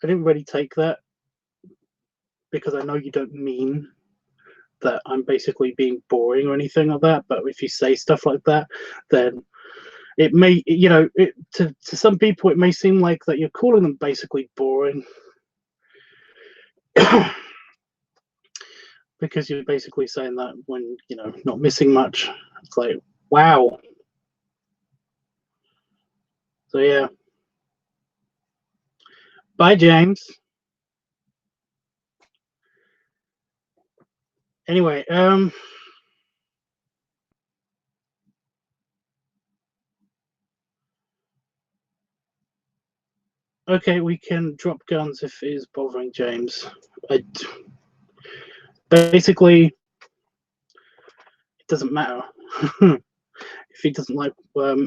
I didn't really take that because I know you don't mean that I'm basically being boring or anything like that. But if you say stuff like that, then it may, you know, to some people, it may seem like that you're calling them basically boring. Because you're basically saying that when, you know, not missing much. It's like, wow. So yeah. Bye, James. Anyway, okay, we can drop guns if it is bothering James. basically, it doesn't matter. If he doesn't like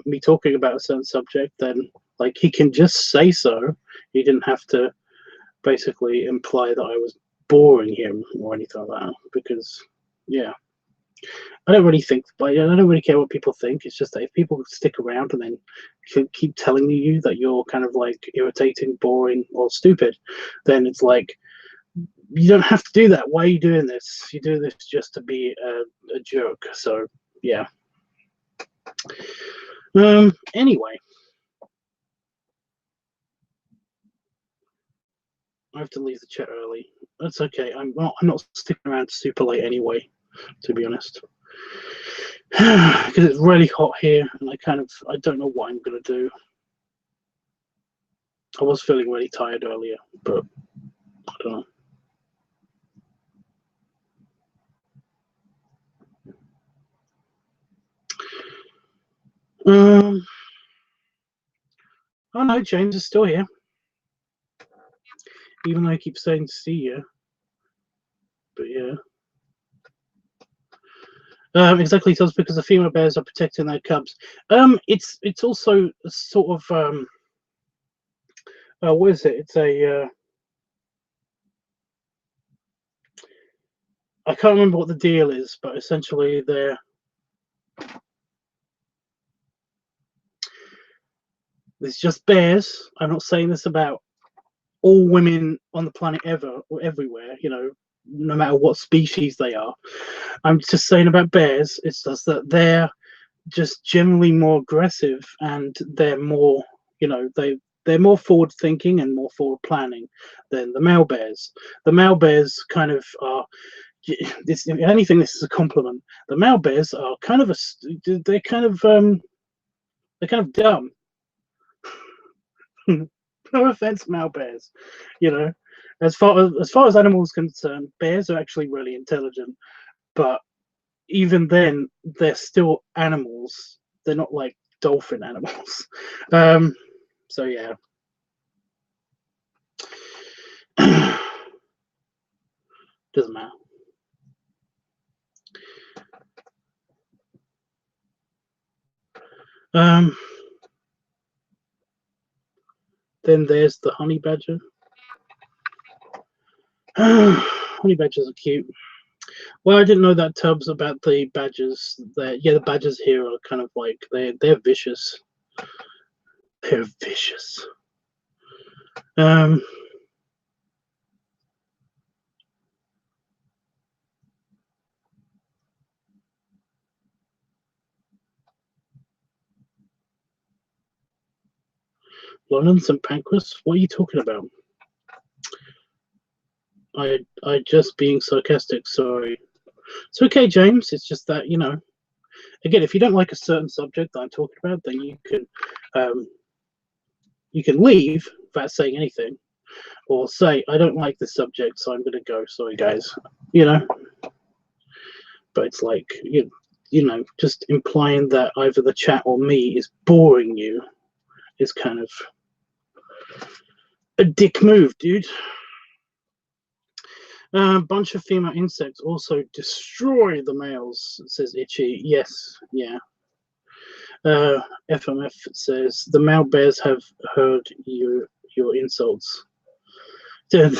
me talking about a certain subject, then like he can just say so. He didn't have to basically imply that I was boring him or anything like that. Because, yeah, I don't really think, but I don't really care what people think. It's just that if people stick around and then keep telling you that you're kind of like irritating, boring, or stupid, then it's like, you don't have to do that. Why are you doing this? You do this just to be a jerk. So, yeah. Anyway, I have to leave the chat early. That's okay. I'm not sticking around super late anyway, to be honest, because it's really hot here, and I don't know what I'm gonna do. I was feeling really tired earlier, but I don't know. Oh no, James is still here. Even though I keep saying to see you. But yeah. Exactly, so it's because the female bears are protecting their cubs. It's also a sort of what is it? It's a I can't remember what the deal is, but essentially there's just bears. I'm not saying this about all women on the planet ever or everywhere, you know, no matter what species they are. I'm just saying about bears, it's just that they're just generally more aggressive, and they're more, you know, they're more forward thinking and more forward planning than the male bears. The male bears kind of are, this, if anything, this is a compliment. The male bears are kind of they're kind of dumb. No offense, male bears. You know, as far as animals concerned, bears are actually really intelligent, but even then, they're still animals. They're not like dolphin animals. So yeah. Doesn't matter. Then there's the honey badger. Honey badgers are cute. Well, I didn't know that, Tubbs, about the badgers. Yeah, the badgers here are kind of like they're vicious. They're vicious. Lawrence and Pancras? What are you talking about? I just being sarcastic. Sorry. It's okay, James. It's just that, you know. Again, if you don't like a certain subject that I'm talking about, then you can leave without saying anything, or say I don't like this subject, so I'm going to go. Sorry, guys. You know. But it's like you know, just implying that either the chat or me is boring you is kind of a dick move, dude. A bunch of female insects also destroy the males, says Itchy. Yes, yeah. FMF says the male bears have heard your insults. They're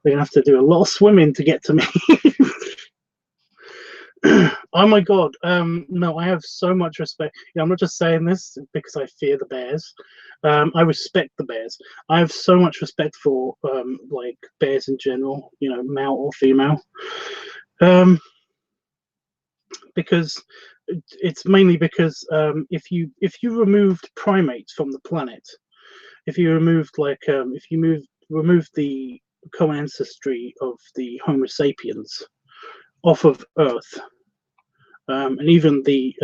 gonna have to do a lot of swimming to get to me. Oh my god, no, I have so much respect. Yeah, I'm not just saying this because I fear the bears. I respect the bears. I have so much respect for like bears in general, you know, male or female. Because it's mainly because if you removed primates from the planet, if you removed like if you removed the common ancestry of the Homo sapiens off of Earth, and even the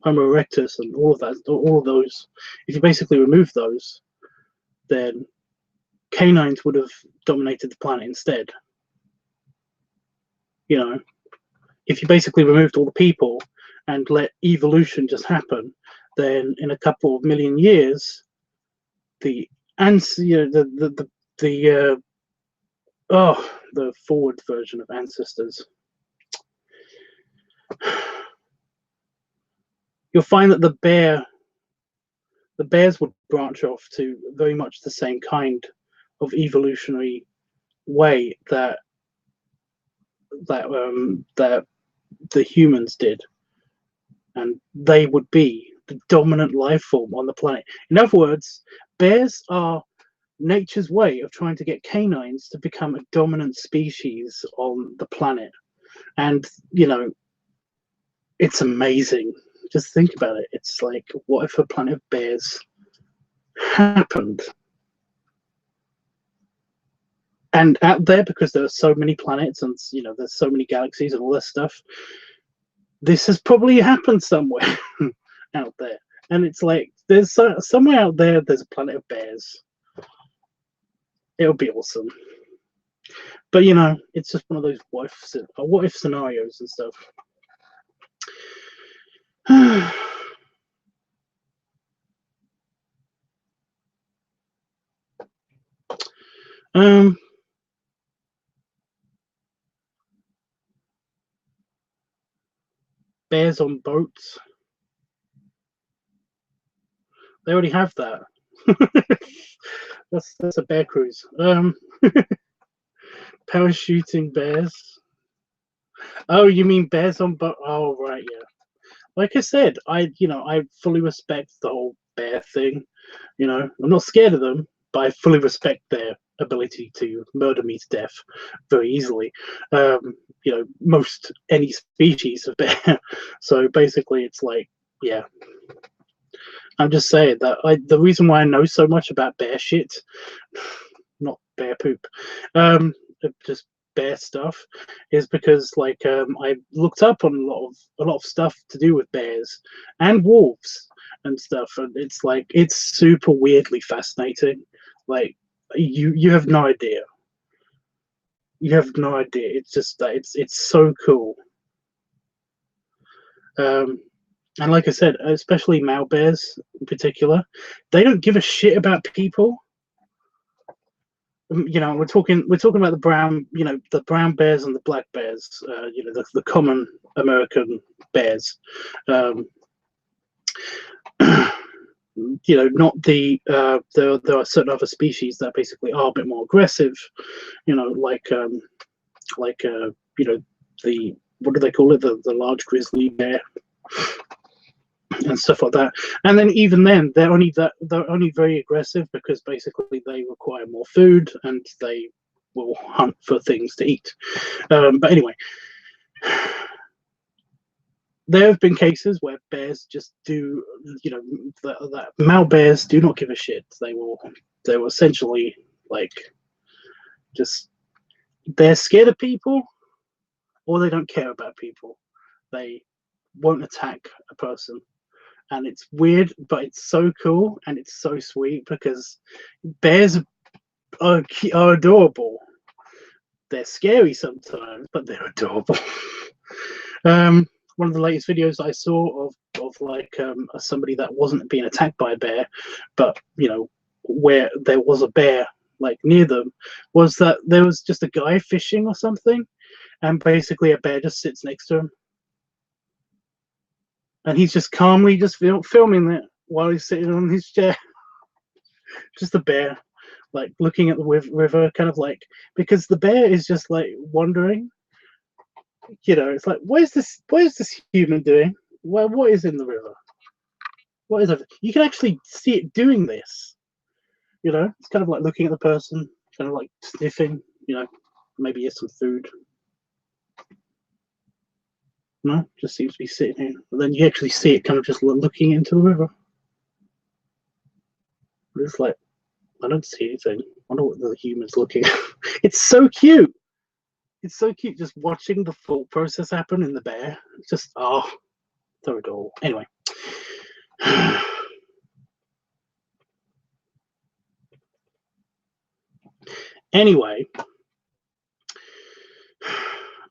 Homo erectus and all of that, all of those, if you basically remove those, then canines would have dominated the planet instead. You know, if you basically removed all the people and let evolution just happen, then in a couple of million years, the the forward version of ancestors, you'll find that the bears would branch off to very much the same kind of evolutionary way that the humans did, and they would be the dominant life form on the planet. In other words, bears are nature's way of trying to get canines to become a dominant species on the planet. And it's amazing. Just think about it. It's like, what if a planet of bears happened? And out there, because there are so many planets and there's so many galaxies and all this stuff, this has probably happened somewhere out there. And it's like, there's somewhere out there, there's a planet of bears. It'll be awesome. But it's just one of those what if scenarios and stuff. Bears on boats. They already have that. that's a bear cruise. Parachuting bears. Oh, you mean bears on boat? Oh, right, yeah. Like I said, I fully respect the whole bear thing. I'm not scared of them, but I fully respect their ability to murder me to death very easily. Most any species of bear. So basically, it's like, yeah. I'm just saying that the reason why I know so much about bear shit, not bear poop, just bear stuff, is because I looked up on a lot of stuff to do with bears and wolves and stuff, and it's super weirdly fascinating. Like you have no idea. You have no idea. It's just that it's so cool. And like I said, especially male bears in particular, they don't give a shit about people. We're talking about the brown bears and the black bears. The common American bears. Not the there are certain other species that basically are a bit more aggressive. The what do they call it? The large grizzly bear. And stuff like that, and then even then they're only very aggressive because basically they require more food and they will hunt for things to eat. But anyway, there have been cases where bears just do, that male bears do not give a shit. They will essentially they're scared of people, or they don't care about people. They won't attack a person. And it's weird, but it's so cool and it's so sweet because bears are adorable. They're scary sometimes, but they're adorable. One of the latest videos I saw of somebody that wasn't being attacked by a bear, but where there was a bear near them, was that there was just a guy fishing or something, and basically a bear just sits next to him. And he's just calmly just filming it while he's sitting on his chair. Just a bear, looking at the river, kind of because the bear is just wondering. It's like, what is this human doing? Well, what is in the river? What is it? You can actually see it doing this. It's kind of looking at the person, kind of sniffing. Maybe here's some food. No, just seems to be sitting here. But then you actually see it kind of just looking into the river. It's like, I don't see anything. I wonder what the human's looking at. It's so cute. It's so cute just watching the thought process happen in the bear. It's just, so adorable. Anyway. Anyway.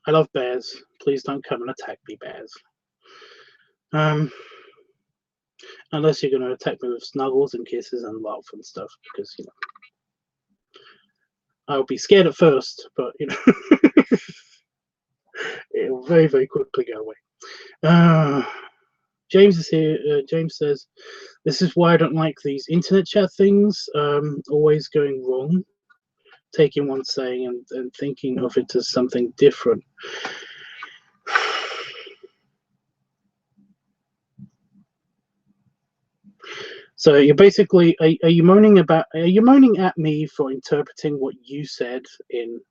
I love bears. Please don't come and attack me, bears. Unless you're going to attack me with snuggles and kisses and love and stuff, because I'll be scared at first, but you know, it'll very, very quickly go away. James is here. James says, "This is why I don't like these internet chat things. Always going wrong. Taking one saying and thinking of it as something different." So you're basically, are you moaning at me for interpreting what you said in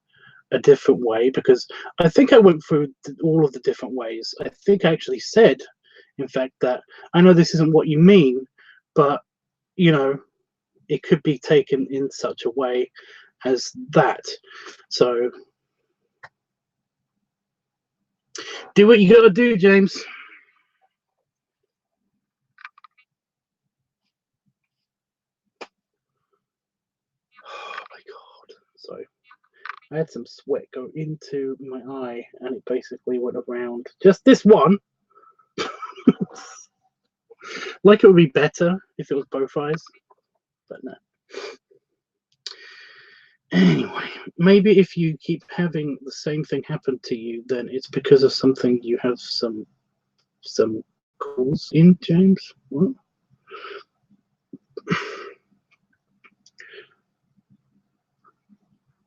a different way? Because I think I went through all of the different ways. I think I actually said, in fact, that I know this isn't what you mean, but you know, it could be taken in such a way as that. So do what you gotta do, James. Oh my god. So I had some sweat go into my eye and it basically went around just this one. Like it would be better if it was both eyes, but no. Anyway, maybe if you keep having the same thing happen to you, then it's because of something you have some calls in, James. What?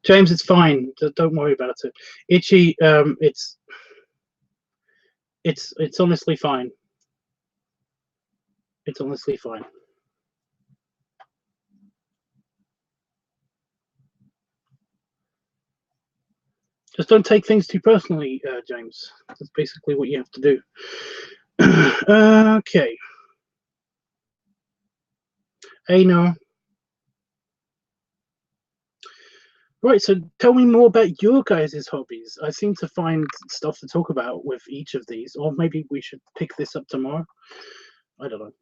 James, it's fine. Don't worry about it. Itchy, it's honestly fine. It's honestly fine. Just don't take things too personally, James. That's basically what you have to do. Okay. Hey, no. Right, so tell me more about your guys' hobbies. I seem to find stuff to talk about with each of these, or maybe we should pick this up tomorrow. I don't know.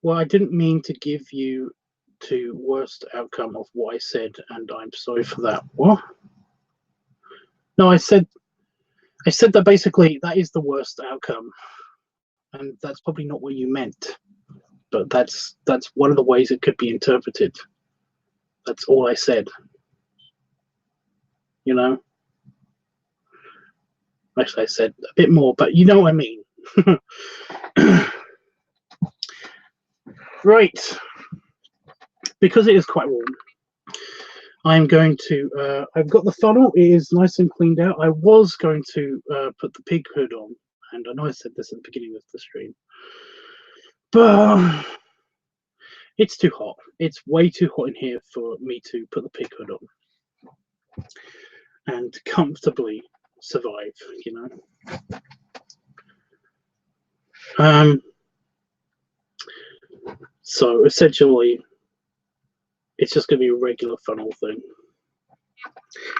Well, I didn't mean to give you to worst outcome of what I said, and I'm sorry for that. What? No, I said that basically that is the worst outcome, and that's probably not what you meant. But that's one of the ways it could be interpreted. That's all I said. You know. Actually, I said a bit more, but you know what I mean. Right. Because it is quite warm, I'm going to, I've got the funnel, it is nice and cleaned out. I was going to put the pig hood on, and I know I said this at the beginning of the stream, but it's too hot. It's way too hot in here for me to put the pig hood on and comfortably survive, you know. So essentially, it's just going to be a regular funnel thing.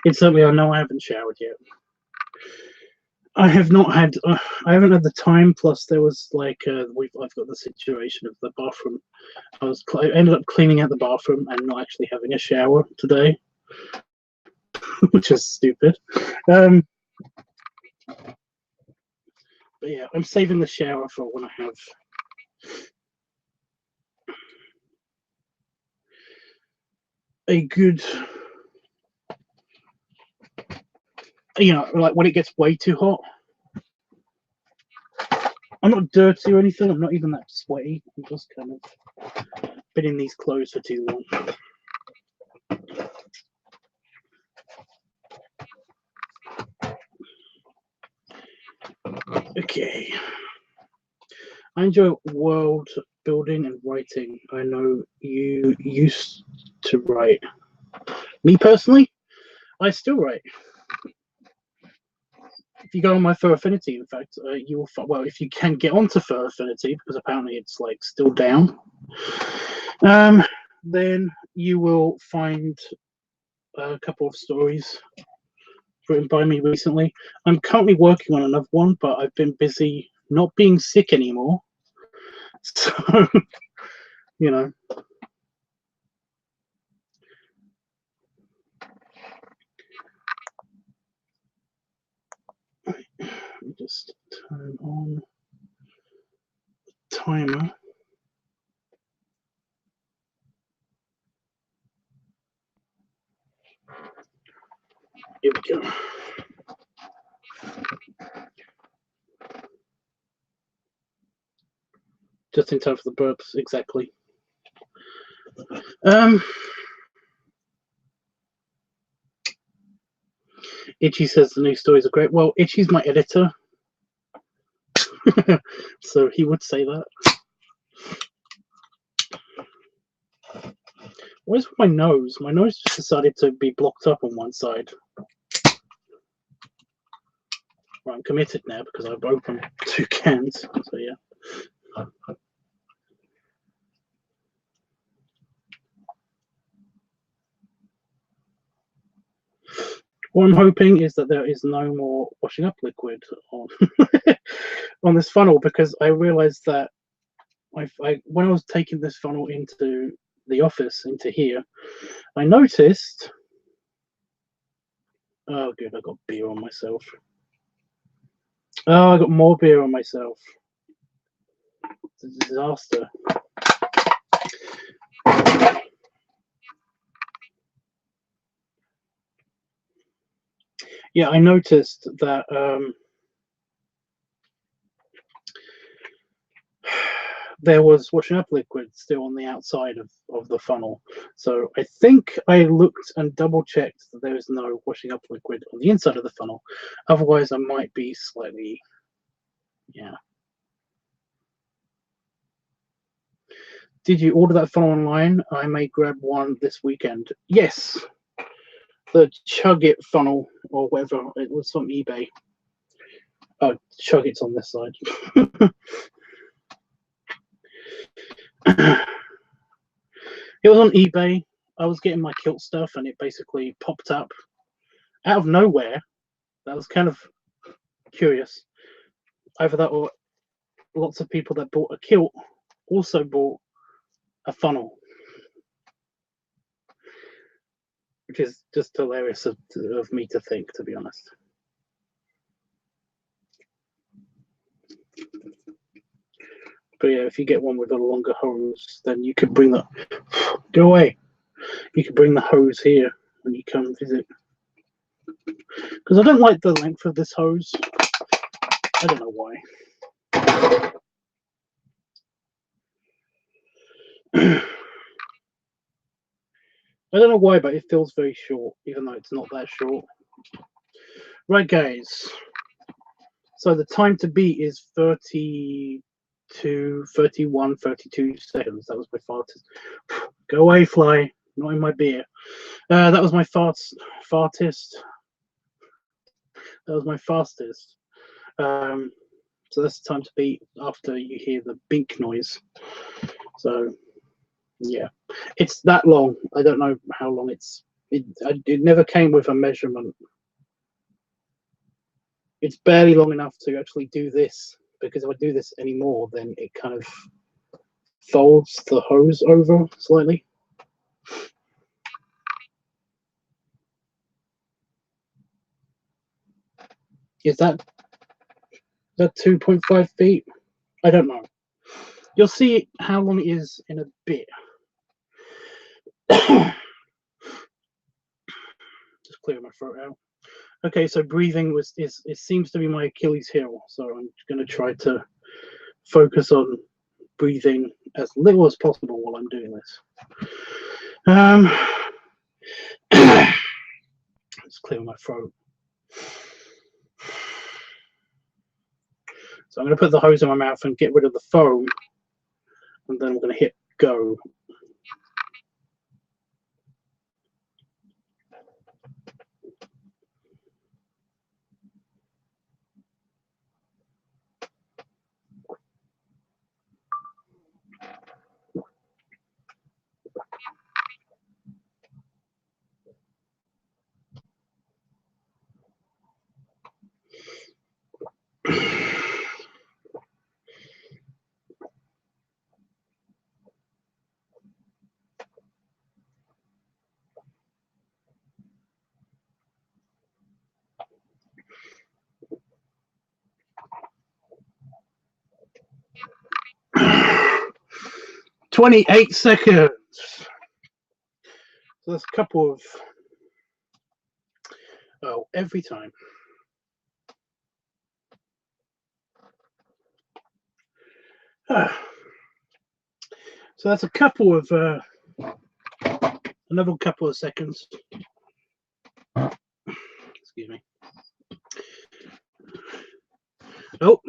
Incidentally, I know I haven't showered yet. I have not had. I haven't had the time. Plus, there was like I've got the situation of the bathroom. I ended up cleaning out the bathroom and not actually having a shower today, which is stupid. But yeah, I'm saving the shower for when I have. A good, you know, like when it gets way too hot. I'm not dirty or anything. I'm not even that sweaty. I'm just kind of been in these clothes for too long. Okay. I enjoy world building and writing. I know you used to write. Me personally, I still write. If you go on my Fur Affinity, in fact, you will find, well, if you can get onto Fur Affinity, because apparently it's like still down, then you will find a couple of stories written by me recently. I'm currently working on another one, but I've been busy not being sick anymore. So, you know. Let me just turn on. timer. Here we go. Just in time for the burps, exactly. Itchy says the new stories are great. Well, Itchy's my editor, so he would say that. Where's my nose? My nose just decided to be blocked up on one side. Right, I'm committed now because I've opened 2 cans. So yeah. What I'm hoping is that there is no more washing up liquid on on this funnel, because I realized that when I was taking this funnel into the office, into here, I noticed. Oh, good, I got beer on myself. Oh, I got more beer on myself. It's a disaster. Yeah, I noticed that there was washing up liquid still on the outside of the funnel. So I think I looked and double checked that there is no washing up liquid on the inside of the funnel. Otherwise, I might be slightly, yeah. Did you order that funnel online? I may grab one this weekend. Yes, the Chug It funnel or whatever. It was from eBay. Oh, Chug It's on this side. It was on eBay. I was getting my kilt stuff, and it basically popped up out of nowhere. That was kind of curious. Either that or lots of people that bought a kilt also bought a funnel, which is just hilarious of me to think, to be honest. But yeah, if you get one with a longer hose, then you could bring the go away. You could bring the hose here when you come visit. Because I don't like the length of this hose. I don't know why. I don't know why, but it feels very short, even though it's not that short. Right, guys. So the time to beat is 32, 31, 32 seconds. That was my fastest. Go away, fly. Not in my beer. That was my fartest. That was my fastest. So that's the time to beat after you hear the bink noise. So yeah, it's that long. I don't know how long it's. It never came with a measurement. It's barely long enough to actually do this, because if I do this anymore, then it kind of folds the hose over slightly. Is that 2.5 feet? I don't know. You'll see how long it is in a bit. Just clear my throat out. Okay, so breathing it seems to be my Achilles heel, so I'm going to try to focus on breathing as little as possible while I'm doing this. Let's clear my throat. So I'm going to put the hose in my mouth and get rid of the foam, and then I'm going to hit go. 28 seconds. So that's a couple of, oh, every time. So that's a couple of, another couple of seconds. Excuse me. Oh.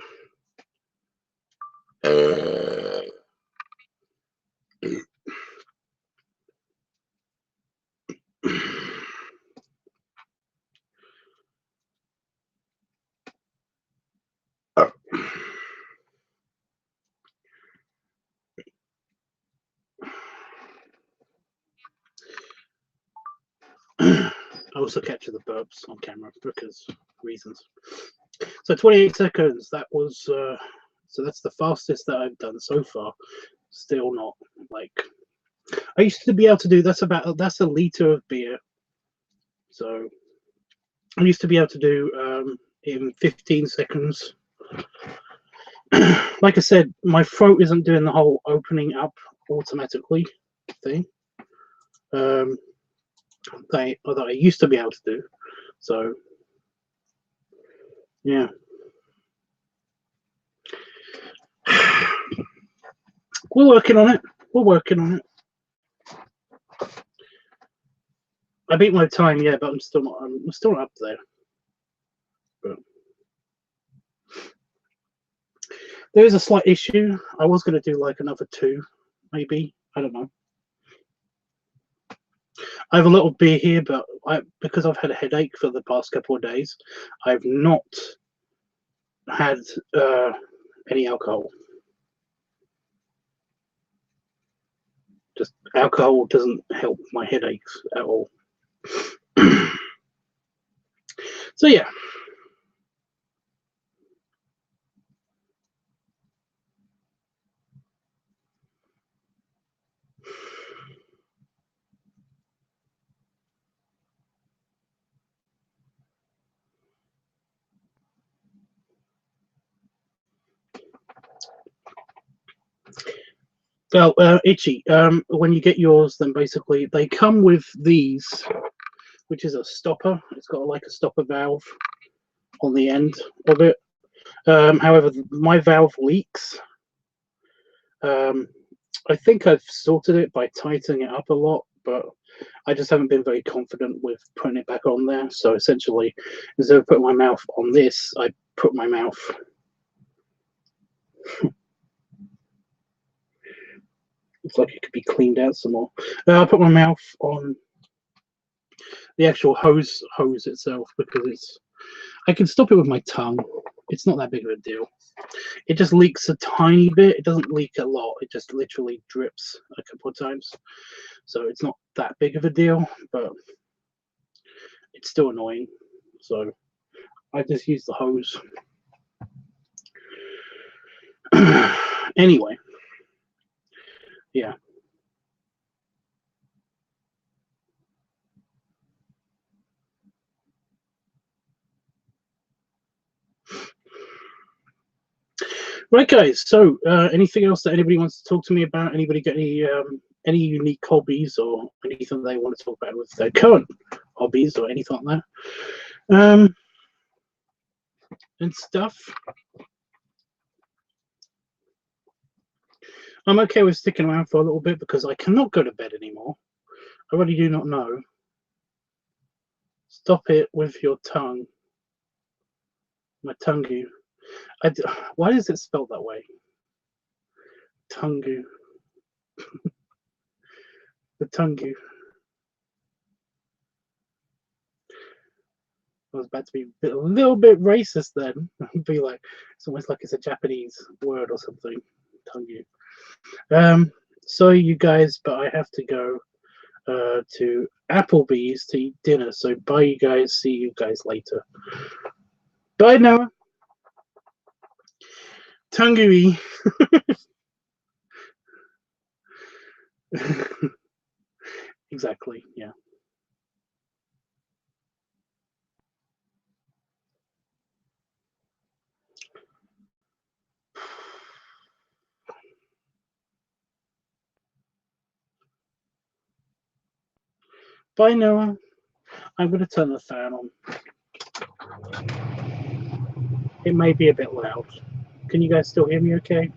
I also capture the burps on camera because reasons. So 28 seconds. That was so that's the fastest that I've done so far. Still not like I used to be able to do. That's a liter of beer. So I used to be able to do in 15 seconds. Like I said, my throat isn't doing the whole opening up automatically thing. That I used to be able to do. So yeah. We're working on it. We're working on it. I beat my time, yeah, but I'm still not up there. But there is a slight issue. I was going to do like another 2, maybe. I don't know. I have a little beer here, but because I've had a headache for the past couple of days, I've not had any alcohol. Just alcohol doesn't help my headaches at all. So yeah. Well, Itchy, when you get yours, then basically they come with these, which is a stopper. It's got like a stopper valve on the end of it. However, my valve leaks. I think I've sorted it by tightening it up a lot, but I just haven't been very confident with putting it back on there. So essentially, instead of putting my mouth on this, I put my mouth. Looks like it could be cleaned out some more. I put my mouth on the actual hose itself because I can stop it with my tongue. It's not that big of a deal. It just leaks a tiny bit. It doesn't leak a lot. It just literally drips a couple of times. So it's not that big of a deal, but it's still annoying. So I just use the hose. Anyway, yeah. Right, guys. So, anything else that anybody wants to talk to me about? Anybody got any unique hobbies or anything they want to talk about with their current hobbies or anything like that? And stuff. I'm okay with sticking around for a little bit because I cannot go to bed anymore. I really do not know. Stop it with your tongue. My tongue. Why is it spelled that way? Tungu. The Tungu. I was about to be a little bit racist then. Be like, it's almost like it's a Japanese word or something. Tungu. So you guys, but I have to go to Applebee's to eat dinner. So bye, you guys. See you guys later. Bye now. Tangui. Exactly. Yeah. Bye, Noah. I'm going to turn the fan on. It may be a bit loud. Can you guys still hear me okay?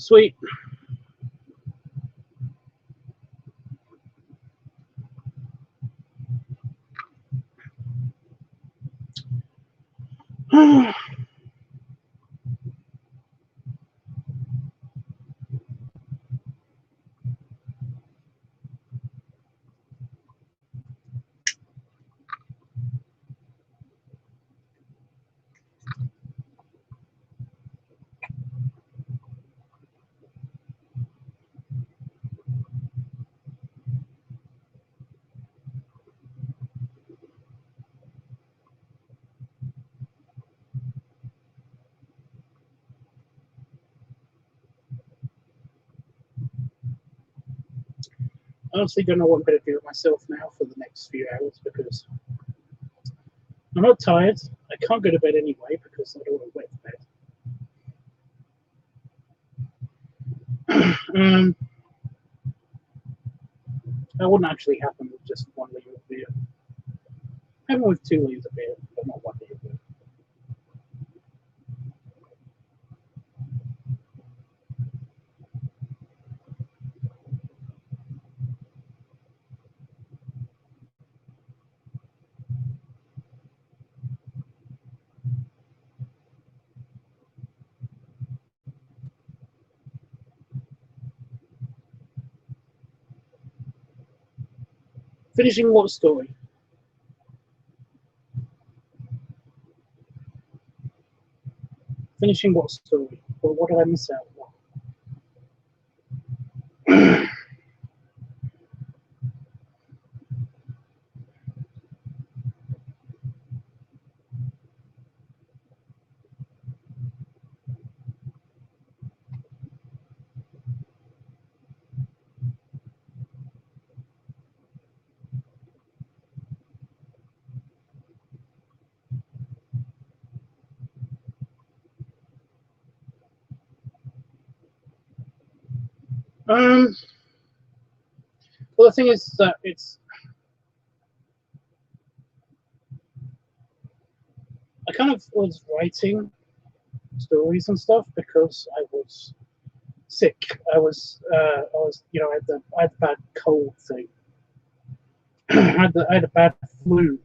Sweet. I honestly don't know what I'm going to do with myself now for the next few hours because I'm not tired. I can't go to bed anyway because I don't want to wet the bed. That wouldn't actually happen with just 1 liter of beer. Happen with 2 liters of beer, but not 1 liter of beer. Finishing what story? Finishing what story? Well, what did I miss out on? Well, the thing is that I kind of was writing stories and stuff because I was sick. I had the bad cold thing. I had a bad flu,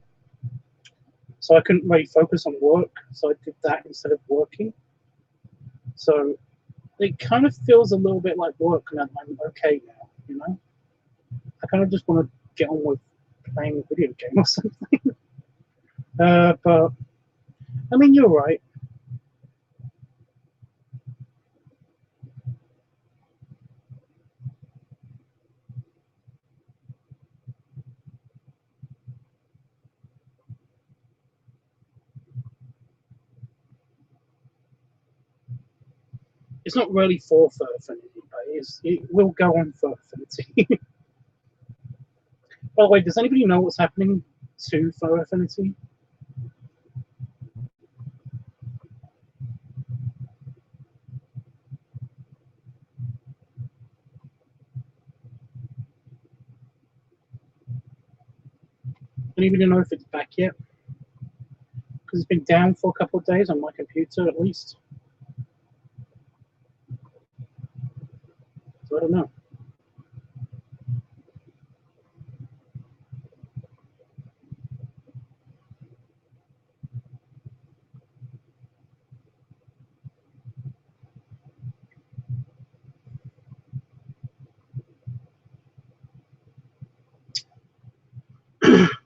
so I couldn't really focus on work. So I did that instead of working. So it kind of feels a little bit like work, and I'm okay now. You know, I kind of just want to get on with playing a video game or something. But I mean, you're right. It's not really for Fur Affinity, but it will go on Fur Affinity. By the way, does anybody know what's happening to Fur Affinity? Anybody know if it's back yet? Because it's been down for a couple of days on my computer at least. So I don't know.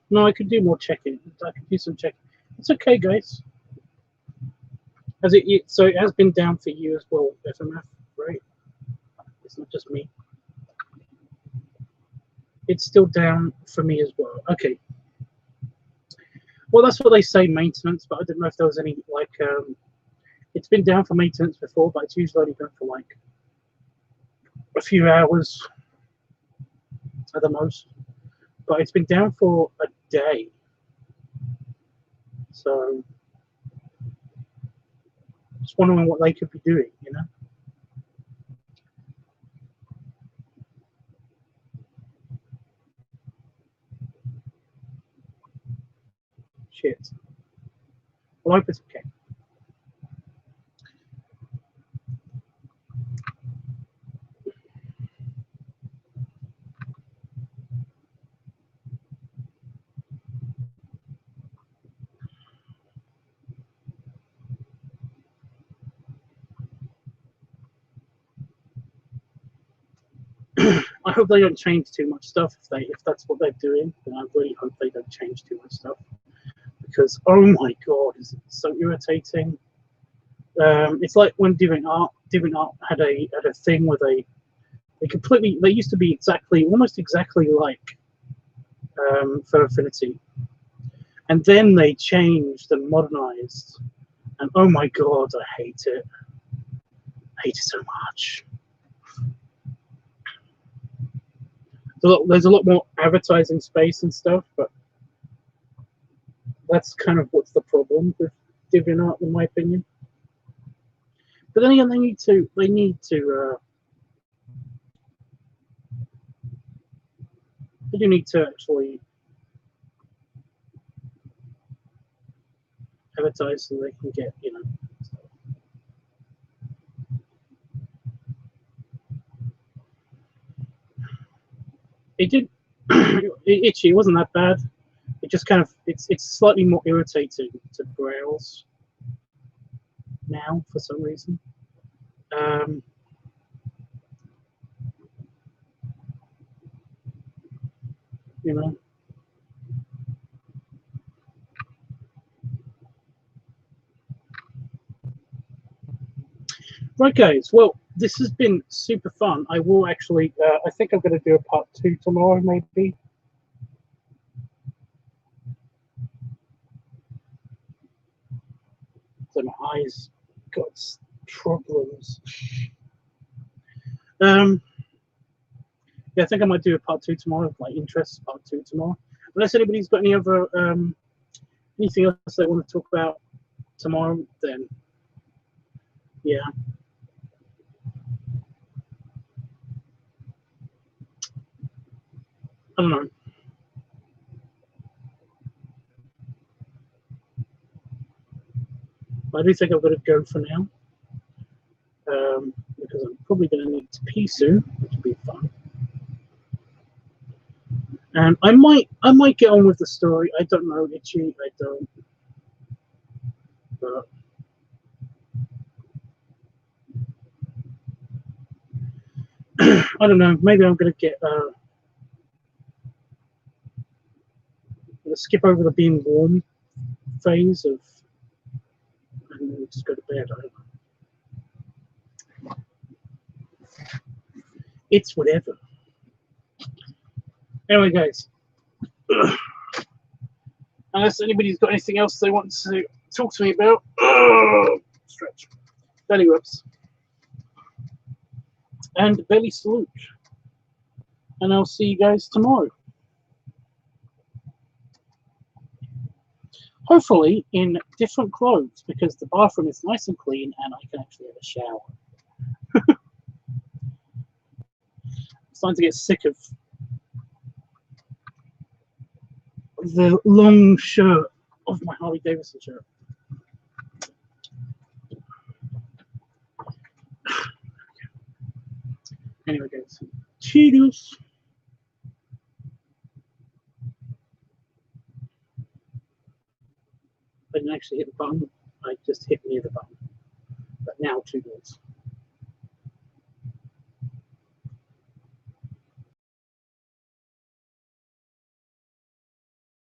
No, I could do more checking. I could do some checking. It's okay, guys. So it has been down for you as well, FMF, right? It's not just me. It's still down for me as well. Okay. Well, that's what they say, maintenance, but I didn't know if there was any, like, it's been down for maintenance before, but it's usually only been for, like, a few hours at the most. But it's been down for a day. So, just wondering what they could be doing, you know? Shit. Well, I hope it's okay. I hope they don't change too much stuff. If that's what they're doing, then I really hope they don't change too much stuff. Because oh my god, is it so irritating? It's like when DeviantArt had a thing where they used to be almost exactly like for Affinity, and then they changed and modernized, and oh my god, I hate it. I hate it so much. There's a lot more advertising space and stuff, but that's kind of what's the problem with DeviantArt, in my opinion. But then again, they need to they do need to actually advertise so they can get, you know. It did. Itchy. It wasn't that bad. It just kind of it's slightly more irritating to browse now for some reason. You know. Right, guys. Well, this has been super fun. I will actually. I think I'm going to do a part 2 tomorrow, maybe. So my eyes got problems. Yeah, I think I might do a part 2 tomorrow, like interests part 2 tomorrow. Unless anybody's got any other anything else they want to talk about tomorrow, then yeah. I don't know. I do think I'm going to go for now, because I'm probably going to need to pee soon, which will be fun. And I might get on with the story. I don't know, Itchy. I don't. But I don't know. Maybe I'm going to get. I'm going to skip over the being warm phase of, and then just go to bed. I don't know. It's whatever. Anyway, guys. Unless anybody's got anything else they want to talk to me about. Stretch. Belly rubs. And belly salute. And I'll see you guys tomorrow. Hopefully in different clothes, because the bathroom is nice and clean and I can actually have a shower. I'm starting to get sick of the long shirt of my Harley Davidson shirt. Anyway, guys, cheers. I didn't actually hit the button. I just hit near the button. But now 2 goals.